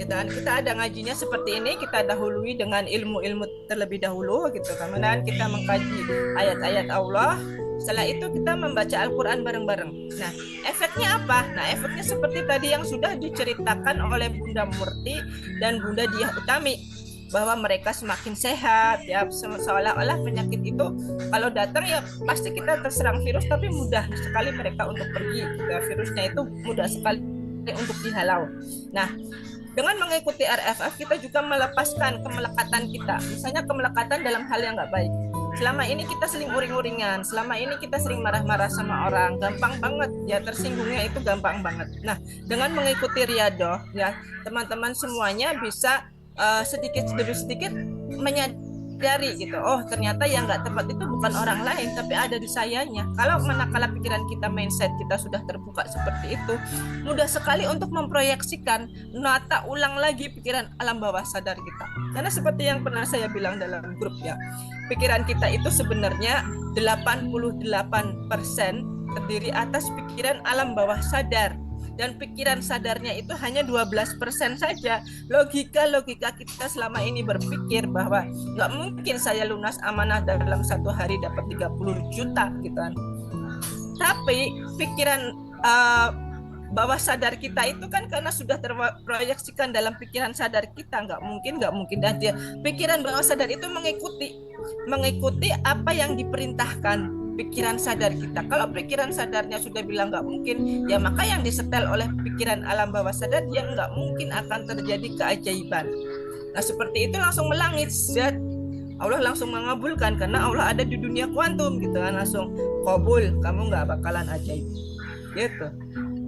kita ada ngajinya seperti ini, kita dahului dengan ilmu-ilmu terlebih dahulu gitu. Kemudian kita mengkaji ayat-ayat Allah. Setelah itu kita membaca Al-Quran bareng-bareng. Nah, efeknya apa? Nah, efeknya seperti tadi yang sudah diceritakan oleh Bunda Murti dan Bunda Diah Utami. bahwa mereka semakin sehat ya, seolah-olah penyakit itu kalau datang ya pasti kita terserang virus, tapi mudah sekali mereka untuk pergi ya, virusnya itu mudah sekali untuk dihalau. Nah, dengan mengikuti RFF kita juga melepaskan kemelekatan kita, misalnya kemelekatan dalam hal yang nggak baik. Selama ini kita sering uring-uringan, selama ini kita sering marah-marah sama orang, gampang banget ya, tersinggungnya itu gampang banget. Nah, dengan mengikuti riadoh ya, teman-teman semuanya bisa sedikit demi sedikit menyadari gitu, oh ternyata yang nggak tepat itu bukan orang lain tapi ada di sayanya. Kalau manakala pikiran kita, mindset kita sudah terbuka seperti itu, mudah sekali untuk memproyeksikan, menata ulang lagi pikiran alam bawah sadar kita. Karena seperti yang pernah saya bilang dalam grup ya, pikiran kita itu sebenarnya 88% terdiri atas pikiran alam bawah sadar, dan pikiran sadarnya itu hanya 12% saja. Logika kita selama ini berpikir bahwa nggak mungkin saya lunas amanah dalam satu hari dapat 30 juta gitu kan. Tapi pikiran bawah sadar kita itu kan karena sudah terproyeksikan dalam pikiran sadar kita, nggak mungkin dan dia pikiran bawah sadar itu mengikuti apa yang diperintahkan pikiran sadar kita. Kalau pikiran sadarnya sudah bilang nggak mungkin, ya maka yang disetel oleh pikiran alam bawah sadar dia nggak mungkin akan terjadi keajaiban. Nah seperti itu langsung melangit, ya. Allah langsung mengabulkan karena Allah ada di dunia kuantum gitu kan, langsung kabul, kamu nggak bakalan ajaib gitu.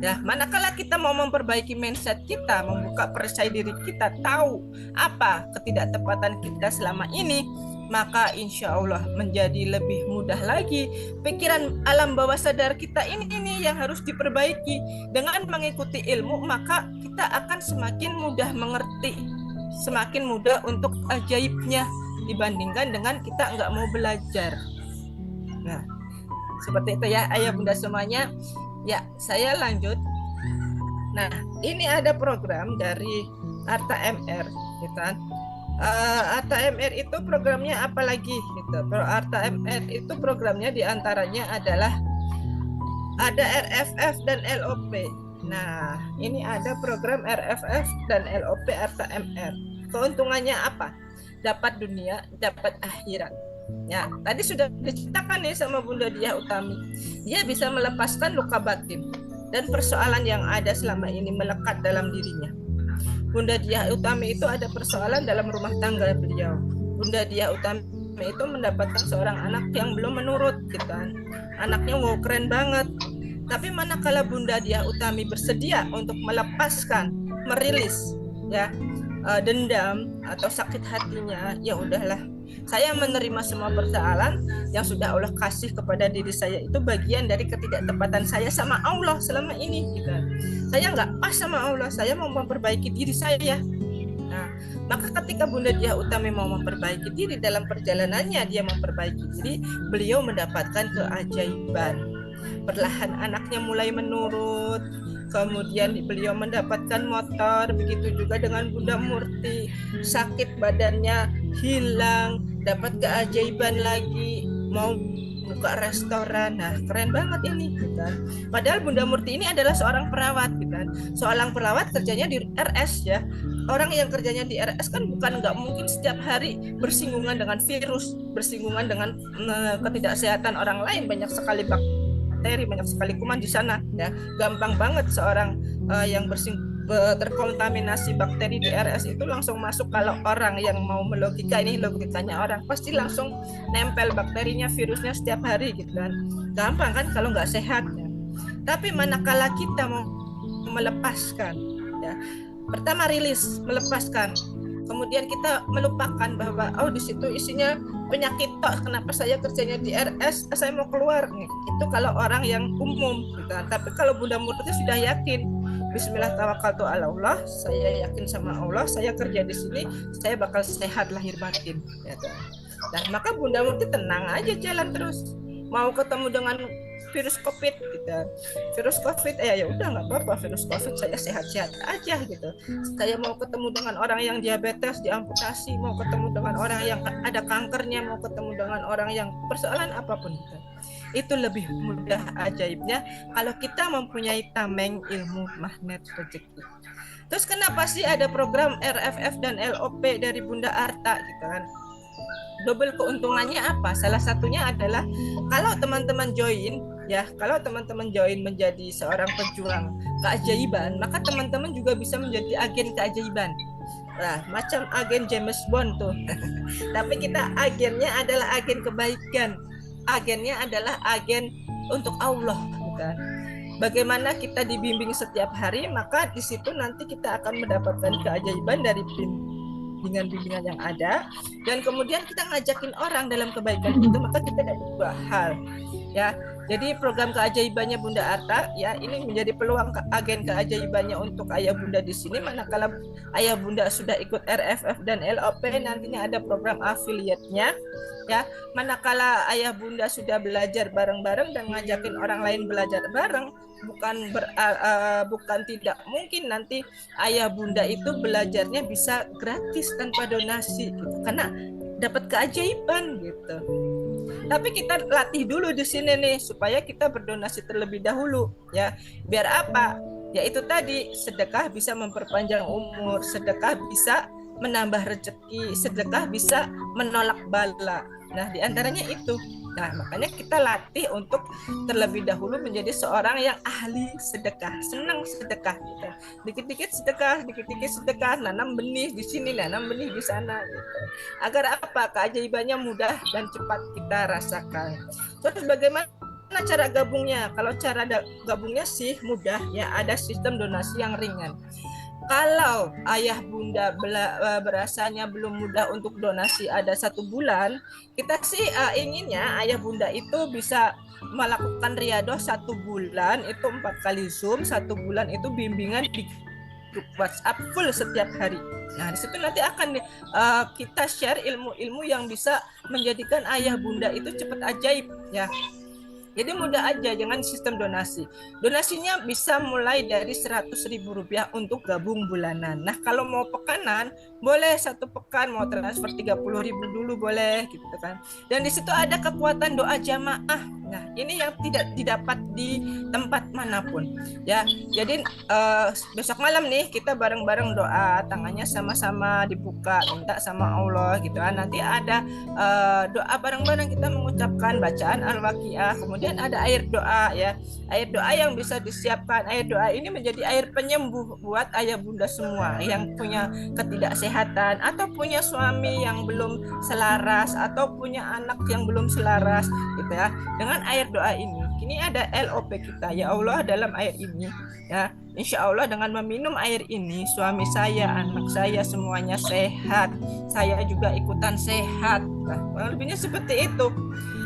Ya, manakala kita mau memperbaiki mindset kita, membuka percaya diri kita, tahu apa ketidaktepatan kita selama ini, maka insya Allah menjadi lebih mudah lagi. Pikiran alam bawah sadar kita ini yang harus diperbaiki. Dengan mengikuti ilmu, maka kita akan semakin mudah mengerti, semakin mudah untuk ajaibnya dibandingkan dengan kita nggak mau belajar. Nah, seperti itu ya ayah bunda semuanya. Ya, saya lanjut. Nah, ini ada program dari Arta MR, gitu kan. Arta MR itu programnya apa lagi gitu. Arta MR itu programnya diantaranya adalah ada RFF dan LOP. Nah, ini ada program RFF dan LOP Arta MR. Keuntungannya apa? Dapat dunia, dapat akhirat. Ya, tadi sudah diceritakan nih sama Bunda Diah Utami. Dia bisa melepaskan luka batin dan persoalan yang ada selama ini melekat dalam dirinya. Bunda Diah Utami itu ada persoalan dalam rumah tangga beliau. Bunda Diah Utami itu mendapatkan seorang anak yang belum menurut gitu kan. Anaknya wow keren banget. Tapi manakala Bunda Diah Utami bersedia untuk melepaskan, merilis ya dendam atau sakit hatinya, ya udahlah. Saya menerima semua persoalan yang sudah Allah kasih kepada diri saya, itu bagian dari ketidaktepatan saya sama Allah selama ini gitu. Saya nggak pas sama Allah, saya mau memperbaiki diri saya. Nah, maka ketika Bunda Diah Utami mau memperbaiki diri, dalam perjalanannya dia memperbaiki diri, beliau mendapatkan keajaiban. Perlahan anaknya mulai menurut, kemudian beliau mendapatkan motor, begitu juga dengan Bunda Murti, sakit badannya hilang, dapat keajaiban lagi, mau buka restoran. Nah, keren banget ini kan. Padahal Bunda Murti ini adalah seorang perawat kan. Seorang perawat kerjanya di RS ya. Orang yang kerjanya di RS kan nggak mungkin setiap hari bersinggungan dengan virus, bersinggungan dengan ketidaksehatan orang lain, banyak sekali bakteri, banyak sekali kuman di sana ya. Gampang banget seorang yang terkontaminasi bakteri di RS itu langsung masuk. Kalau orang yang mau melogika, ini logikanya orang, pasti langsung nempel bakterinya, virusnya setiap hari gitu kan. Gampang kan kalau nggak sehat ya. Tapi manakala kita mau melepaskan ya, pertama rilis, melepaskan, kemudian kita melupakan bahwa oh di situ isinya penyakit tok, kenapa saya kerjanya di RS, saya mau keluar. Itu kalau orang yang umum gitu. Tapi kalau Bunda Murti sudah yakin, bismillah tawakkaltu ala Allah, saya yakin sama Allah, saya kerja di sini, saya bakal sehat lahir batin gitu. Nah, maka Bunda Murti tenang aja jalan terus. Mau ketemu dengan virus COVID gitu. Virus COVID ya udah nggak apa-apa, virus COVID saya sehat-sehat aja gitu. Saya mau ketemu dengan orang yang diabetes, diamputasi, mau ketemu dengan orang yang ada kankernya, mau ketemu dengan orang yang persoalan apapun gitu. Itu lebih mudah ajaibnya kalau kita mempunyai tameng ilmu magnet rezeki. Terus kenapa sih ada program RFF dan LOP dari Bunda Arta gitu kan? Double keuntungannya apa? Salah satunya adalah kalau teman-teman join menjadi seorang pejuang keajaiban, maka teman-teman juga bisa menjadi agen keajaiban. Nah, macam agen James Bond tuh. Tapi kita agennya adalah agen kebaikan. Agennya adalah agen untuk Allah, bukan? Bagaimana kita dibimbing setiap hari, maka di situ nanti kita akan mendapatkan keajaiban dari bimbingan-bimbingan yang ada, dan kemudian kita ngajakin orang dalam kebaikan itu, maka kita dapat dua hal ya. Jadi program keajaibannya Bunda Arta ya, ini menjadi peluang agen keajaibannya untuk ayah bunda di sini. Manakala ayah bunda sudah ikut RFF dan LOP, nantinya ada program afiliatnya ya. Manakala ayah bunda sudah belajar bareng-bareng dan ngajakin orang lain belajar bareng, bukan tidak mungkin nanti ayah bunda itu belajarnya bisa gratis tanpa donasi gitu, karena dapat keajaiban gitu. Tapi kita latih dulu di sini nih supaya kita berdonasi terlebih dahulu ya. Biar apa? Ya itu tadi, sedekah bisa memperpanjang umur, sedekah bisa menambah rezeki, sedekah bisa menolak bala. Nah, di antaranya itu. Nah, makanya kita latih untuk terlebih dahulu menjadi seorang yang ahli sedekah, senang sedekah gitu. Dikit-dikit sedekah, nanam benih di sini, nanam benih di sana gitu. Agar apa? Keajaibannya mudah dan cepat kita rasakan. Terus bagaimana cara gabungnya? Kalau cara gabungnya sih mudah ya, ada sistem donasi yang ringan. Kalau ayah bunda berasanya belum mudah untuk donasi ada 1 bulan, kita sih inginnya ayah bunda itu bisa melakukan riadoh 1 bulan, itu 4 kali Zoom, 1 bulan itu bimbingan di grup WhatsApp full setiap hari. Nah, di situ nanti akan kita share ilmu-ilmu yang bisa menjadikan ayah bunda itu cepat ajaib ya. Jadi mudah aja, jangan sistem donasi. Donasinya bisa mulai dari Rp100.000 untuk gabung bulanan. Nah, kalau mau pekanan, boleh 1 pekan mau transfer 30.000 dulu boleh gitu kan. Dan di situ ada kekuatan doa jamaah. Nah, ini yang tidak didapat di tempat manapun. Ya, jadi besok malam nih kita bareng-bareng doa, tangannya sama-sama dibuka, minta sama Allah gitu kan. Nanti ada doa bareng-bareng, kita mengucapkan bacaan Al-Waqiah, kemudian ada air doa ya. Air doa yang bisa disiapkan. Air doa ini menjadi air penyembuh buat ayah bunda semua yang punya ketidaksehatan atau punya suami yang belum selaras atau punya anak yang belum selaras gitu ya. Dengan air doa ini ada LOP kita, ya Allah dalam air ini ya, insya Allah dengan meminum air ini suami saya, anak saya semuanya sehat, saya juga ikutan sehat. Nah, lebihnya seperti itu.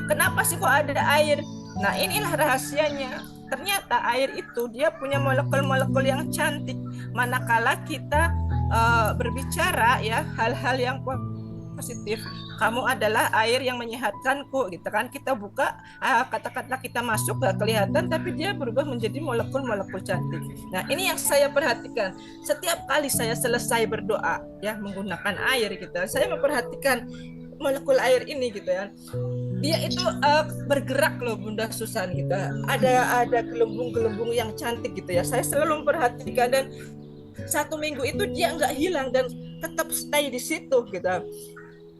Kenapa sih kok ada air? Nah, inilah rahasianya. Ternyata air itu dia punya molekul-molekul yang cantik. Manakala kita berbicara ya hal-hal yang positif, kamu adalah air yang menyehatkanku gitu kan. Kita buka kata-kata kita masuk gak kelihatan, tapi dia berubah menjadi molekul-molekul cantik. Nah, ini yang saya perhatikan setiap kali saya selesai berdoa ya menggunakan air gitu, saya memperhatikan molekul air ini gitu ya. Dia itu bergerak loh Bunda Susan gitu. Ada gelembung-gelembung yang cantik gitu ya. Saya selalu memperhatikan, dan 1 minggu itu dia nggak hilang dan tetap stay di situ gitu.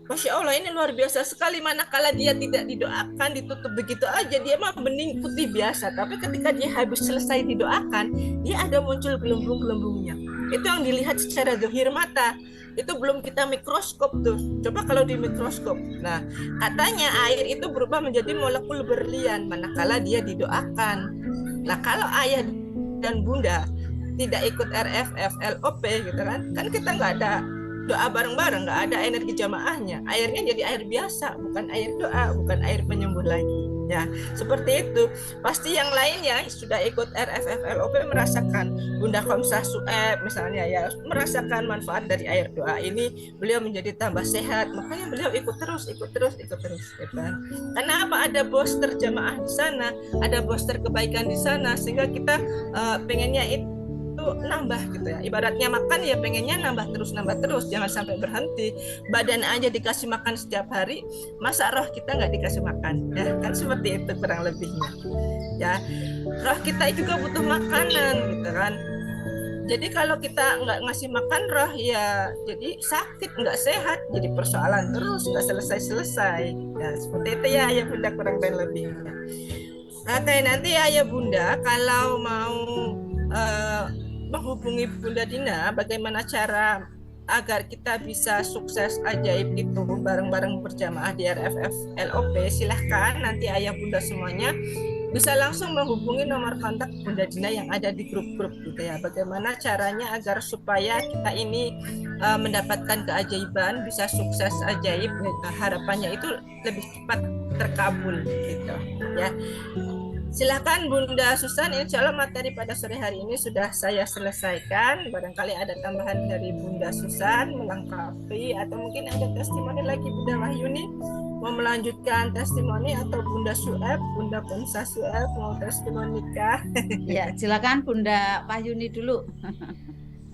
Masya Allah, ini luar biasa sekali. Manakala dia tidak didoakan, ditutup begitu aja, dia mah bening putih biasa. Tapi ketika dia habis selesai didoakan, dia ada muncul gelembung-gelembungnya. Itu yang dilihat secara zahir mata. Itu belum kita mikroskop tuh. Coba kalau di mikroskop. Nah, katanya air itu berubah menjadi molekul berlian manakala dia didoakan. Nah, kalau ayah dan bunda tidak ikut RFF, LOP gitu kan kita nggak ada doa bareng-bareng, nggak ada energi jamaahnya. Airnya jadi air biasa, bukan air doa, bukan air penyembuh lagi. Ya, seperti itu. Pasti yang lainnya sudah ikut RFF LOP merasakan, Bunda Komsah Sueb misalnya ya, merasakan manfaat dari air doa ini. Beliau menjadi tambah sehat, makanya beliau ikut terus gitu kan. Kenapa? Ada booster jamaah di sana, ada booster kebaikan di sana, sehingga kita pengennya itu nambah gitu ya. Ibaratnya makan ya pengennya nambah terus, jangan sampai berhenti. Badan aja dikasih makan setiap hari, masa roh kita nggak dikasih makan ya kan, seperti itu kurang lebihnya ya. Roh kita juga butuh makanan gitu kan. Jadi kalau kita nggak ngasih makan roh ya jadi sakit, nggak sehat, jadi persoalan terus, nggak selesai-selesai. Nah, seperti itu ya Ayah Bunda kurang dan lebihnya. Oke, nanti Ayah Bunda kalau mau menghubungi Bunda Dina, bagaimana cara agar kita bisa sukses ajaib itu bareng-bareng berjamaah di RFF LOP, silahkan nanti Ayah Bunda semuanya bisa langsung menghubungi nomor kontak Bunda Dina yang ada di grup-grup gitu ya. Bagaimana caranya agar supaya kita ini mendapatkan keajaiban, bisa sukses ajaib, harapannya itu lebih cepat terkabul gitu ya. Silakan Bunda Susan, insya Allah materi pada sore hari ini sudah saya selesaikan. Barangkali ada tambahan dari Bunda Susan melengkapi, atau mungkin ada testimoni lagi Bunda Wahyuni mau melanjutkan testimoni, atau Bunda Sueb, Bunda Ponsa Sueb mau testimoni kah? Ya, silakan Bunda Wahyuni dulu.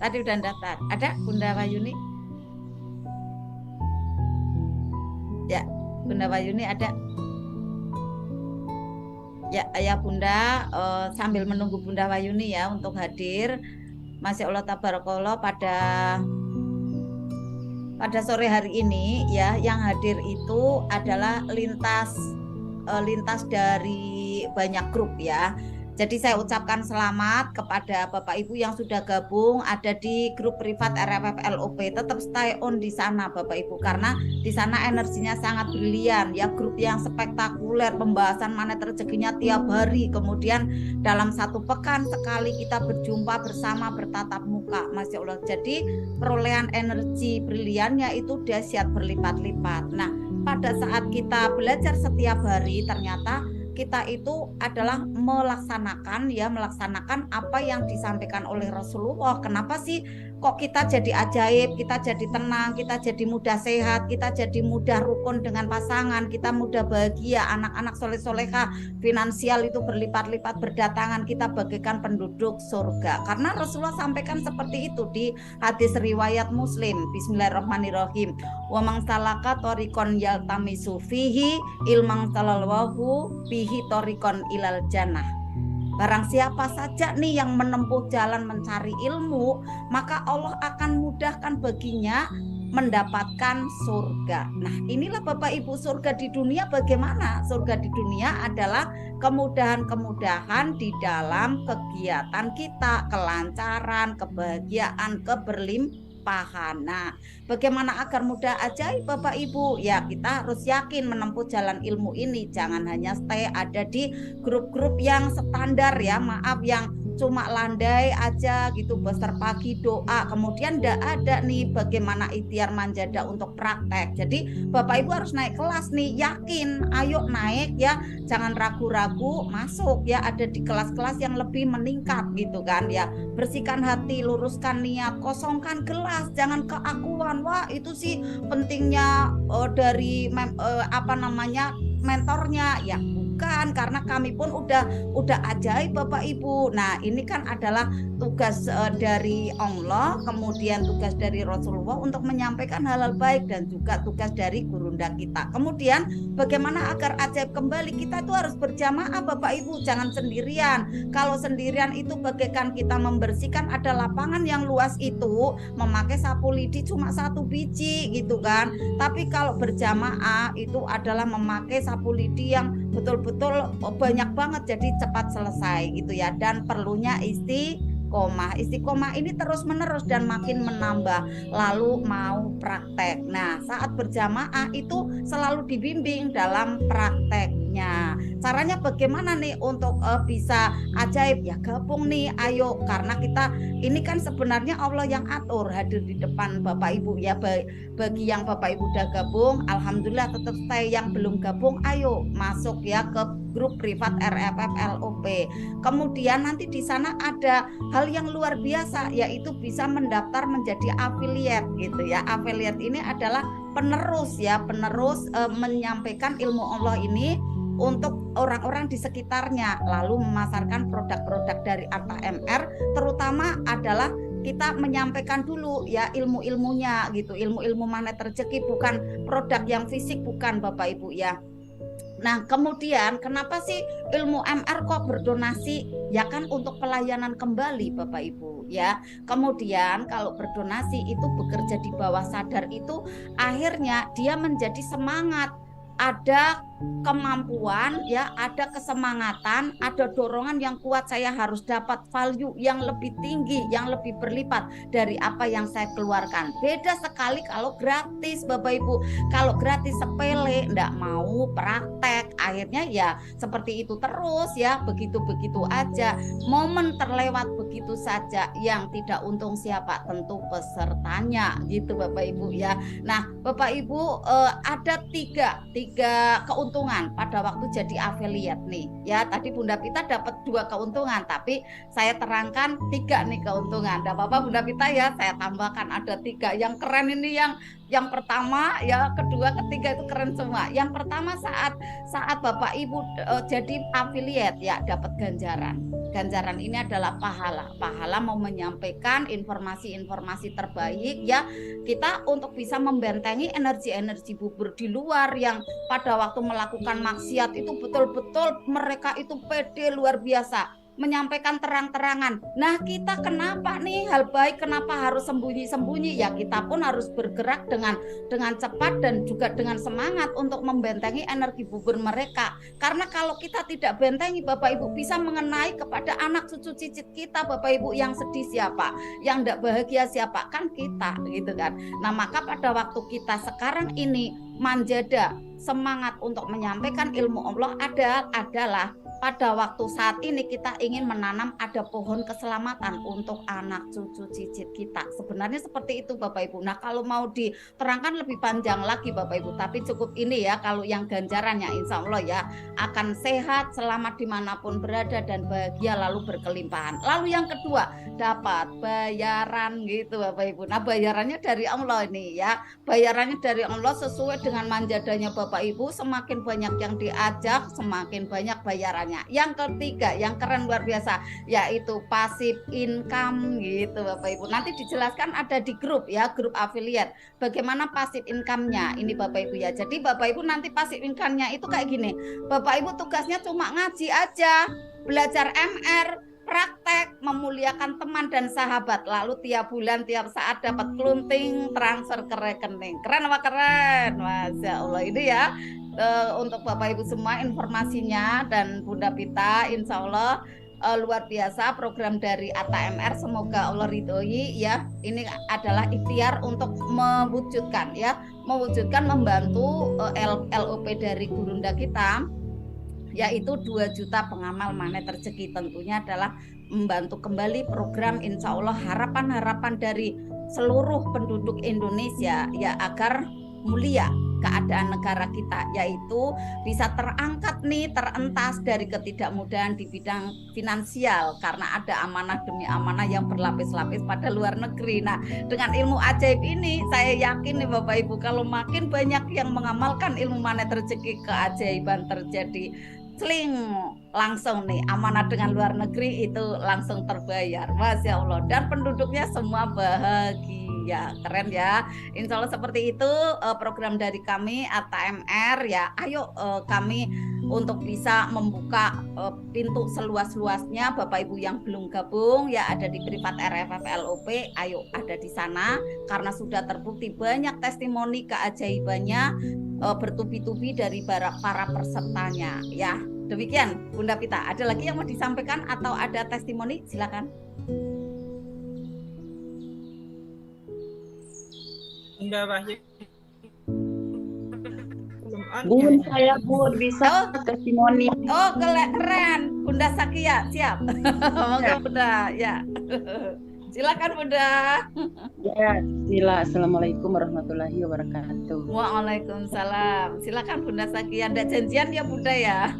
Tadi udah daftar. Ada Bunda Wahyuni? Ya, Bunda Wahyuni ada. Ya, Ayah Bunda sambil menunggu Bunda Wahyuni ya untuk hadir. Masya Allah tabarakallah pada sore hari ini ya, yang hadir itu adalah lintas dari banyak grup ya. Jadi saya ucapkan selamat kepada Bapak Ibu yang sudah gabung ada di grup privat RFF LOP. Tetap stay on di sana Bapak Ibu, karena di sana energinya sangat brilian ya, grup yang spektakuler, pembahasan manet rezekinya tiap hari. Kemudian dalam satu pekan sekali kita berjumpa bersama bertatap muka, Masya Allah. Jadi perolehan energi briliannya itu dahsyat berlipat-lipat. Nah, pada saat kita belajar setiap hari, ternyata kita itu adalah melaksanakan apa yang disampaikan oleh Rasulullah. Kenapa sih kok kita jadi ajaib, kita jadi tenang, kita jadi mudah sehat, kita jadi mudah rukun dengan pasangan, kita mudah bahagia, anak-anak soleh-soleha, finansial itu berlipat-lipat berdatangan, kita bagaikan penduduk surga. Karena Rasulullah sampaikan seperti itu di hadis riwayat Muslim. Bismillahirrahmanirrahim. Wa man salaka tariqan yaltamisu fihi ilman talallahu bihi tariqan ilal jannah. Barang siapa saja nih yang menempuh jalan mencari ilmu, maka Allah akan mudahkan baginya mendapatkan surga. Nah, inilah Bapak Ibu surga di dunia bagaimana? Surga di dunia adalah kemudahan-kemudahan di dalam kegiatan kita, kelancaran, kebahagiaan, keberlimpahan. Nah, bagaimana agar mudah ajaib Bapak Ibu? Ya, kita harus yakin menempuh jalan ilmu ini. Jangan hanya stay ada di grup-grup yang standar ya, maaf, yang cuma landai aja gitu, besar pagi doa, kemudian tidak ada nih bagaimana ikhtiar manjada untuk praktek. Jadi Bapak Ibu harus naik kelas nih, yakin, ayo naik ya, jangan ragu-ragu, masuk ya, ada di kelas-kelas yang lebih meningkat gitu kan ya. Bersihkan hati, luruskan niat, kosongkan gelas, jangan keakuan. Wah, itu sih pentingnya dari mentornya ya. Bukan, karena kami pun udah ajaib Bapak Ibu. Nah, ini kan adalah tugas dari Allah, kemudian tugas dari Rasulullah untuk menyampaikan hal-hal baik, dan juga tugas dari gurunda kita. Kemudian bagaimana agar ajaib kembali? Kita itu harus berjamaah Bapak Ibu, jangan sendirian. Kalau sendirian itu bagaikan kita membersihkan ada lapangan yang luas itu, memakai sapu lidi cuma 1 biji gitu kan. Tapi kalau berjamaah itu adalah memakai sapu lidi yang betul-betul banyak banget, jadi cepat selesai gitu ya. Dan perlunya istiqomah ini terus menerus dan makin menambah, lalu mau praktek. Nah, saat berjamaah itu selalu dibimbing dalam prakteknya. Caranya bagaimana nih untuk bisa ajaib? Ya gabung nih, ayo, karena kita ini kan sebenarnya Allah yang atur, hadir di depan Bapak Ibu ya. Bagi yang Bapak Ibu udah gabung, alhamdulillah, tetap stay. Yang belum gabung, ayo masuk ya ke grup privat RFF LOP. Kemudian nanti di sana ada hal yang luar biasa, yaitu bisa mendaftar menjadi affiliate gitu ya. Affiliate ini adalah penerus ya, menyampaikan ilmu Allah ini untuk orang-orang di sekitarnya, lalu memasarkan produk-produk dari Arta MR, terutama adalah kita menyampaikan dulu ya ilmu-ilmunya gitu, ilmu-ilmu magnet rezeki, bukan produk yang fisik, bukan Bapak Ibu ya. Nah, kemudian kenapa sih ilmu MR kok berdonasi? Ya kan untuk pelayanan kembali Bapak Ibu ya. Kemudian kalau berdonasi itu bekerja di bawah sadar itu akhirnya dia menjadi semangat, ada kemampuan ya, ada kesemangatan, ada dorongan yang kuat, saya harus dapat value yang lebih tinggi, yang lebih berlipat dari apa yang saya keluarkan. Beda sekali kalau gratis Bapak Ibu. Kalau gratis sepele, enggak mau praktek, akhirnya ya seperti itu terus ya, begitu-begitu aja. Momen terlewat begitu saja, yang tidak untung siapa? Tentu pesertanya gitu Bapak Ibu ya. Nah Bapak Ibu ada tiga keuntungan pada waktu jadi affiliate nih ya. Tadi Bunda Pita dapat 2 keuntungan, tapi saya terangkan 3 nih keuntungan. Tidak apa-apa Bunda Pita ya, saya tambahkan ada 3. Yang keren ini yang pertama ya, kedua, ketiga itu keren semua. Yang pertama saat Bapak Ibu jadi affiliate ya, dapat ganjaran. Ganjaran ini adalah pahala. Pahala mau menyampaikan informasi-informasi terbaik ya, kita untuk bisa membentengi energi-energi bubur di luar yang pada waktu melakukan maksiat itu betul-betul mereka itu pede luar biasa menyampaikan terang-terangan. Nah kita kenapa nih hal baik kenapa harus sembunyi-sembunyi? Ya kita pun harus bergerak dengan cepat dan juga dengan semangat untuk membentengi energi bubur mereka. Karena kalau kita tidak bentengi Bapak Ibu, bisa mengenai kepada anak cucu cicit kita Bapak Ibu. Yang sedih siapa? Yang tidak bahagia siapa? Kan kita gitu kan. Nah maka pada waktu kita sekarang ini manjada semangat untuk menyampaikan ilmu Allah adalah pada waktu saat ini kita ingin menanam ada pohon keselamatan untuk anak cucu cicit kita. Sebenarnya seperti itu Bapak Ibu. Nah kalau mau diterangkan lebih panjang lagi Bapak Ibu, tapi cukup ini ya. Kalau yang ganjarannya insya Allah ya akan sehat, selamat dimanapun berada dan bahagia lalu berkelimpahan. Lalu yang kedua dapat bayaran gitu Bapak Ibu. Nah bayarannya dari Allah ini ya. Bayarannya dari Allah sesuai dengan manjadanya Bapak Ibu. Semakin banyak yang diajak, semakin banyak bayarannya. Yang ketiga yang keren luar biasa yaitu passive income gitu Bapak Ibu. Nanti dijelaskan ada di grup ya, grup affiliate bagaimana passive income-nya ini Bapak Ibu ya. Jadi Bapak Ibu nanti passive income-nya itu kayak gini. Bapak Ibu tugasnya cuma ngaji aja, belajar MR, praktek, memuliakan teman dan sahabat, lalu tiap bulan tiap saat dapat klunting transfer ke rekening. Keren apa keren? Masya Allah. Ini ya untuk Bapak Ibu semua informasinya, dan Bunda Pita insya Allah luar biasa program dari ATMR, semoga Allah ridhoi ya. Ini adalah ikhtiar untuk mewujudkan ya, membantu LOP dari Gurunda kita, yaitu 2 juta pengamal magnet rezeki. Tentunya adalah membantu kembali program insya Allah harapan-harapan dari seluruh penduduk Indonesia ya, agar mulia keadaan negara kita, yaitu bisa terangkat nih, terentas dari ketidakmudahan di bidang finansial karena ada amanah demi amanah yang berlapis-lapis pada luar negeri. Nah dengan ilmu ajaib ini saya yakin nih Bapak Ibu, kalau makin banyak yang mengamalkan ilmu magnet rezeki, keajaiban terjadi. Celing langsung nih, amanah dengan luar negeri itu langsung terbayar, Masya Allah, dan penduduknya semua bahagia. Keren ya. Insya Allah seperti itu program dari kami ATMR ya. Ayo kami untuk bisa membuka pintu seluas-luasnya. Bapak Ibu yang belum gabung ya, ada di privat RFF LOP, ayo ada di sana karena sudah terbukti banyak testimoni keajaibannya bertubi-tubi dari para pesertanya ya. Demikian Bunda Pita, ada lagi yang mau disampaikan atau ada testimoni? Silakan Bunda Wahyu. Bun, saya Bun bisa testimoni. Oh keren Bunda Sakia, siap. Monggo Bunda ya. Silakan Bunda. Ya, sila. Assalamualaikum warahmatullahi wabarakatuh. Waalaikumsalam. Silakan Bunda Sakia. Ada janjian ya Bunda ya.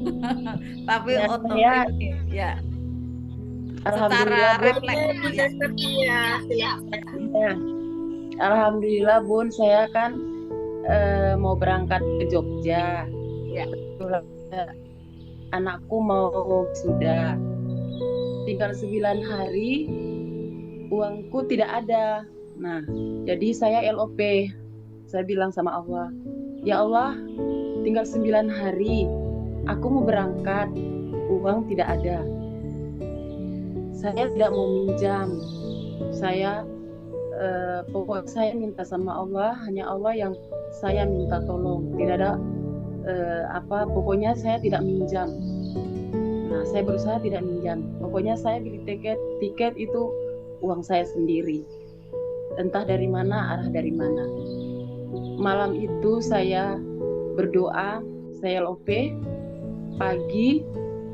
Tapi Ya, otopsi saya- ya. Alhamdulillah, Secara Bun. refleks Bunda ya. Setia, Ya. Alhamdulillah Bun, saya kan mau berangkat ke Jogja. Ya. Kebetulan, anakku mau sudah tinggal 9 hari, uangku tidak ada. Nah, jadi saya LOP. Saya bilang sama Allah, ya Allah, tinggal 9 hari, aku mau berangkat, uang tidak ada. Saya tidak mau minjam. Saya pokoknya saya minta sama Allah, hanya Allah yang saya minta tolong. Tidak ada pokoknya saya tidak minjam. Nah, saya berusaha tidak minjam. Pokoknya saya beli tiket itu uang saya sendiri. Entah dari mana, arah dari mana. Malam itu saya berdoa, saya LOP. Pagi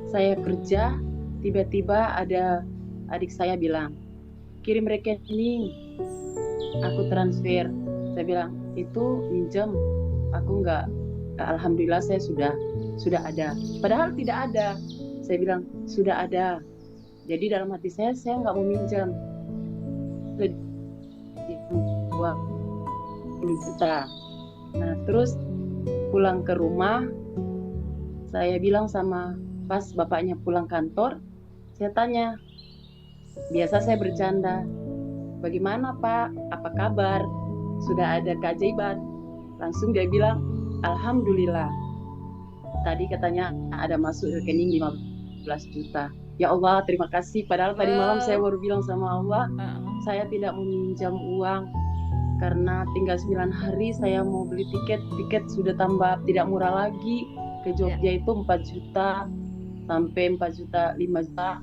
saya kerja, tiba-tiba ada adik saya bilang, kirim rekening, aku transfer. Saya bilang, itu minjem, aku enggak. Alhamdulillah saya sudah ada. Padahal tidak ada. Saya bilang, sudah ada. Jadi dalam hati saya enggak mau minjam. Uang 10 juta. Nah, terus pulang ke rumah, saya bilang sama pas bapaknya pulang kantor, saya tanya, biasa saya bercanda, bagaimana Pak, apa kabar, sudah ada keajaiban? Langsung dia bilang, alhamdulillah, tadi katanya ada masuk rekening 15 juta. Ya Allah, terima kasih. Padahal tadi malam saya baru bilang sama Allah, saya tidak meminjam uang karena tinggal 9 hari saya mau beli tiket sudah tambah tidak murah lagi. Ke Jogja itu 4 juta sampai 4 juta 5 juta,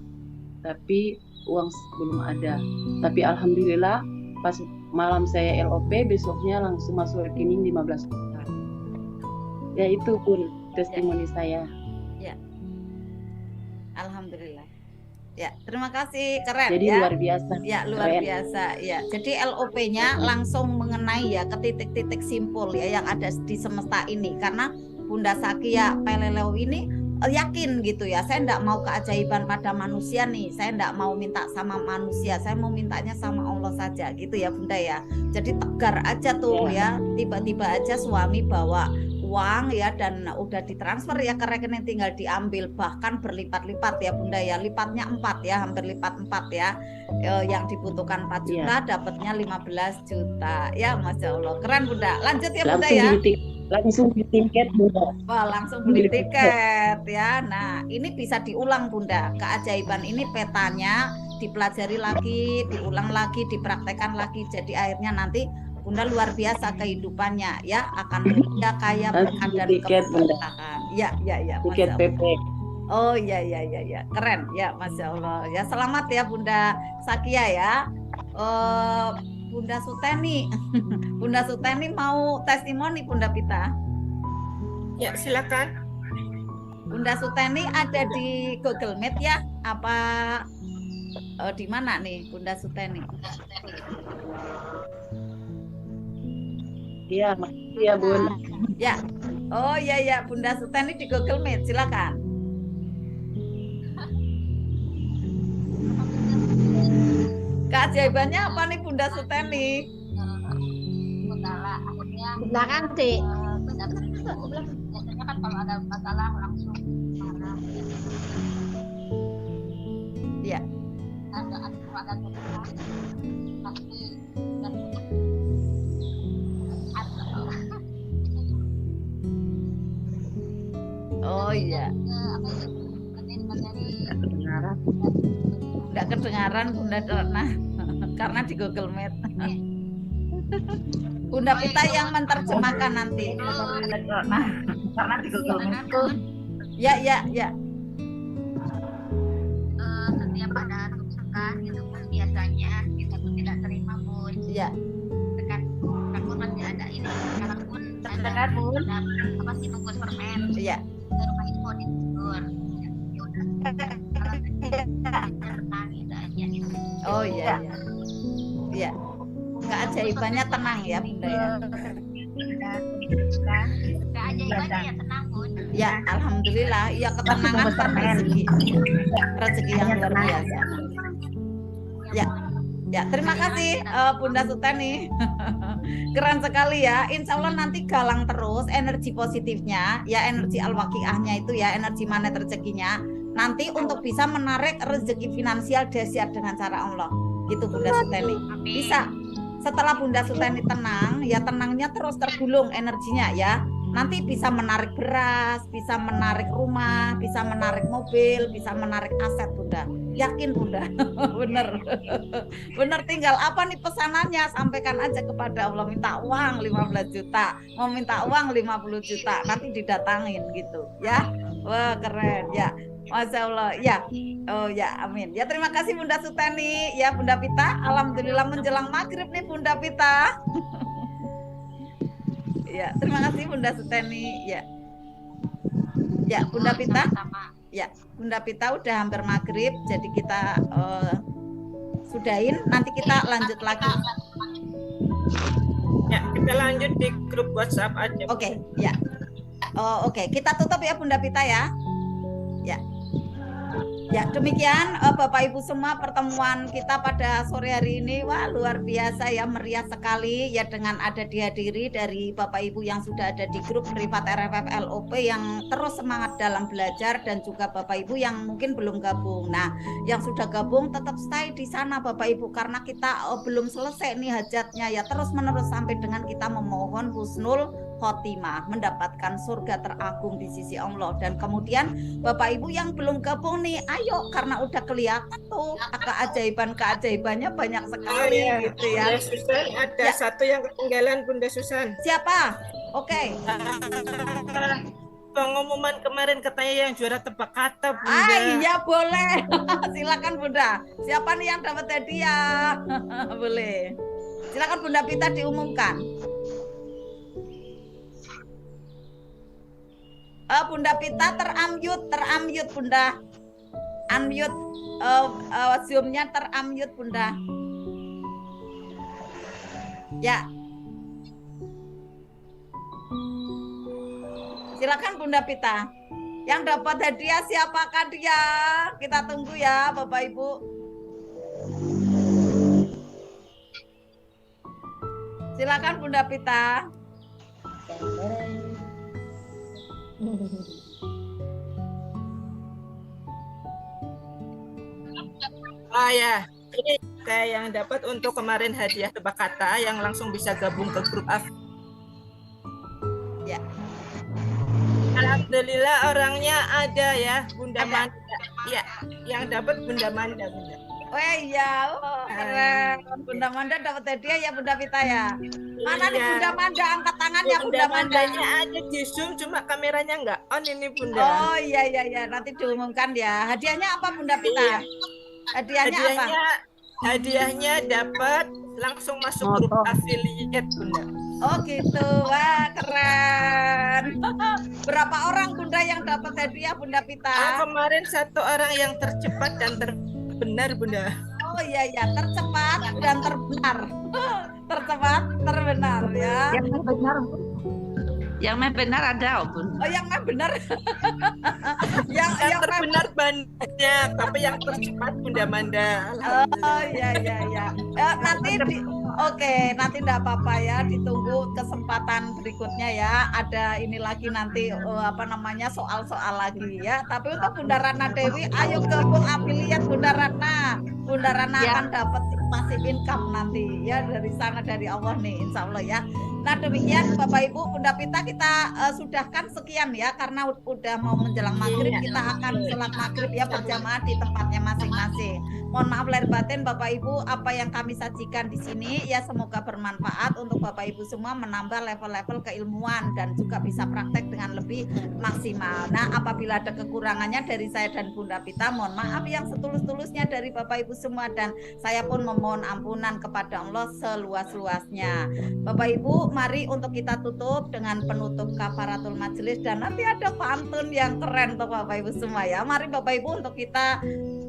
tapi uang belum ada. Tapi alhamdulillah pas malam saya LOP, besoknya langsung masuk rekening 15 juta. Ya itu pun testimoni saya. Ya. Alhamdulillah. Ya, terima kasih, keren. Jadi ya. luar biasa. Ya, luar keren. biasa. Ya, jadi LOP-nya langsung mengenai ya ke titik-titik simpul ya yang ada di semesta ini. Karena Bunda Sakia Peleleu ini yakin gitu ya, saya enggak mau keajaiban pada manusia nih, saya enggak mau minta sama manusia, saya mau mintanya sama Allah saja gitu ya Bunda ya. Jadi tegar aja tuh ya, tiba-tiba aja suami bawa uang ya dan udah ditransfer ya ke rekening, tinggal diambil, bahkan berlipat-lipat ya Bunda ya, lipatnya 4 ya, hampir lipat 4 ya. Yang dibutuhkan 4 juta dapatnya 15 juta ya, Masya Allah, keren Bunda. Lanjut ya Bunda ya. Langsung beli tiket Bunda. Wah, langsung beli tiket ya. Nah, ini bisa diulang Bunda. Keajaiban ini petanya dipelajari lagi, diulang lagi, dipraktekkan lagi. Jadi akhirnya nanti Bunda luar biasa kehidupannya ya, akan kaya berkah dan keberkahan. Ya. Tiket PP. Oh iya, keren ya, Masya Allah. Ya, selamat ya Bunda Sakia ya. Bunda Suteni, Bunda Suteni mau testimoni Bunda Pita. Ya, silakan. Bunda Suteni ada di Google Meet ya? Apa di mana nih Bunda Suteni? Iya, makasih ya Bun. Ya, oh iya Bunda Suteni di Google Meet, silakan. Keajaibannya apa nih Bunda Suteni? Belakang deh. Biasanya kan kalau ada masalah langsung marah. Iya. Ada pasti Oh iya. Nggak kedengaran Bunda Dorna karena di Google Meet. Bunda Pita yang menerjemahkan nanti. Bunda Dorna karena di Google Meet. Ya. Setiap ada tusukan itu pun biasanya kita tuh tidak terima Bun. Iya. Takut masih ada ini. Sekarang pun Terdengar Bun. Apa sih bungkus permen? Iya. Rumah ini mau ditegur. Ya udah. Tenang gitu aja. Oh iya. Keajaibannya tenang ya Bunda ya. Keajaibannya ya tenang Bun. Ya, alhamdulillah. Ya, ketenangan kan rezeki yang luar biasa. Ya, terima kasih Bunda Suteni. Keren sekali ya. Insya Allah nanti galang terus energi positifnya, ya energi al-waqiahnya itu ya, energi magnet rezekinya. Nanti untuk bisa menarik rezeki finansial dahsyat dengan cara Allah. Gitu Bunda Suteni. Bisa. Setelah Bunda Suteni tenang, ya tenangnya terus tergulung energinya ya. nanti bisa menarik beras, bisa menarik rumah, bisa menarik mobil, bisa menarik aset Bunda. Yakin Bunda? Bener. Bener, tinggal apa nih pesanannya, sampaikan aja kepada Allah, minta uang 15 juta, mau minta uang 50 juta, nanti didatangin gitu ya. Wah keren ya, Masya Allah ya. Oh ya, amin ya. Terima kasih Bunda Suteni ya, Bunda Pita. Alhamdulillah menjelang maghrib nih Bunda Pita. Ya, terima kasih Bunda Suteni ya. Ya, Bunda Pita. Ya, Bunda Pita udah hampir maghrib, jadi kita sudahin. Nanti kita lanjut lagi. Ya, kita lanjut di grup WhatsApp aja. Oke, ya. Oke, kita tutup ya Bunda Pita ya. Ya. Ya, demikian Bapak Ibu semua pertemuan kita pada sore hari ini. Wah, luar biasa ya, meriah sekali ya, dengan ada dihadiri dari Bapak Ibu yang sudah ada di grup Privat RFF LOP yang terus semangat dalam belajar, dan juga Bapak Ibu yang mungkin belum gabung. Nah, yang sudah gabung tetap stay di sana Bapak Ibu, karena kita belum selesai nih hajatnya ya, terus menerus sampai dengan kita memohon husnul khotimah, mendapatkan surga teragung di sisi Allah. Dan kemudian Bapak Ibu yang belum gabung nih, ayo, karena udah kelihatan tuh keajaiban-keajaibannya banyak sekali gitu ya. Bunda Susan, ada Ya. satu yang ketinggalan Bunda Susan. Siapa? Oke. Pengumuman kemarin katanya yang juara tebak kata Bunda. Ah iya boleh. Silakan Bunda. Siapa nih yang dapat hadiah? Boleh. Silakan Bunda Pita diumumkan. Bunda Pita teramute Bunda. Unmute Zoom-nya teramute Bunda. Ya. Silakan Bunda Pita. Yang dapat hadiah siapakah dia? Kita tunggu ya Bapak Ibu. Silakan Bunda Pita. Oh ya, ini kayak yang dapat untuk kemarin hadiah tebak kata yang langsung bisa gabung ke grup AF. Ya. Alhamdulillah orangnya ada ya, Bunda Ada. Manda. Ya, yang dapat Bunda Manda, Bunda. Oh iya, keren. Bunda Manda dapat hadiah ya Bunda Pita ya. Mana nih Iya. Bunda Manda, angkat tangannya Bunda Manda. Mandanya ada di Zoom, cuma kameranya nggak on ini Bunda. Oh iya, nanti diumumkan ya. Hadiahnya apa Bunda Pita? Iya. Hadiahnya apa? Hadiahnya dapat langsung masuk grup affiliate Bunda. Oh gitu, wah keren. Berapa orang Bunda yang dapat hadiah Bunda Pita? Kemarin satu orang yang tercepat dan terbenar Bunda. Oh iya, tercepat dan terbenar. Tercepat, terbenar ya. Yang benar ada, Bun. Oh yang benar. Yang yang terbenar banyak, tapi yang tercepat Bunda Manda. Oh iya. Oke, nanti enggak apa-apa ya, ditunggu kesempatan berikutnya ya. Ada ini lagi nanti soal-soal lagi ya. Tapi untuk Bunda Ratna Dewi, ayo gabung afiliat Bunda Ratna. Bunda Ratna Ya. akan dapat pasif income nanti ya, dari sana, dari Allah nih insya Allah ya. Nah demikian Bapak Ibu, Bunda Pita kita sudahkan sekian ya, karena udah mau menjelang maghrib, kita akan sholat maghrib ya berjamaah di tempatnya masing-masing. Mohon maaf lahir batin Bapak Ibu, apa yang kami sajikan di sini ya semoga bermanfaat untuk Bapak Ibu semua, menambah level-level keilmuan dan juga bisa praktek dengan lebih maksimal. Nah apabila ada kekurangannya dari saya dan Bunda Pita, mohon maaf yang setulus-tulusnya dari Bapak Ibu semua, dan saya pun memohon ampunan kepada Allah seluas-luasnya. Bapak Ibu, mari untuk kita tutup dengan penutup kafaratul majelis, dan nanti ada pantun yang keren untuk Bapak Ibu semua ya. Mari Bapak Ibu untuk kita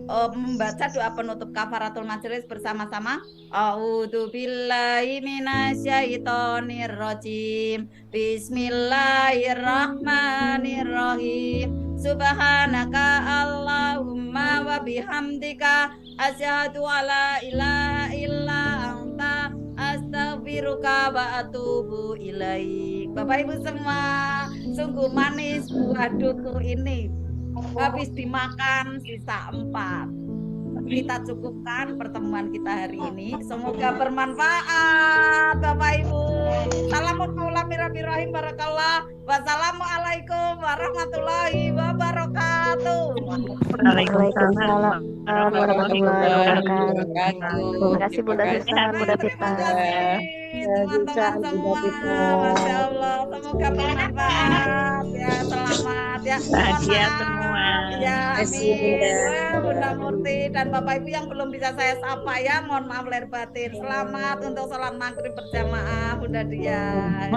membaca doa penutup kafaratul majelis bersama-sama. A'udzubillahi minasyaitonir rajim. Bismillahirrahmanirrahim. Subhanaka Allahumma wa bihamdika asyhadu alla ilaha illa anta astaghfiruka wa atubu ilaik. Bapak Ibu semua, sungguh manis buah duku ini. Habis dimakan sisa 4. kita cukupkan pertemuan kita hari ini. Semoga bermanfaat Bapak Ibu. Bismillahirrahmanirrahim. Barakallah. Wassalamualaikum warahmatullahi wabarakatuh. Waalaikumsalam warahmatullahi wabarakatuh. Terima kasih Bunda Susan, Bunda Pita. Teman-teman semua, Masya Allah, semoga bermanfaat ya, selamat ya. Bahagia semua. Ya, amin. Bunda Murti dan Bapak Ibu yang belum bisa saya sapa ya, mohon maaf lahir batin. Selamat untuk sholat maghrib berjamaah, Bunda Dian.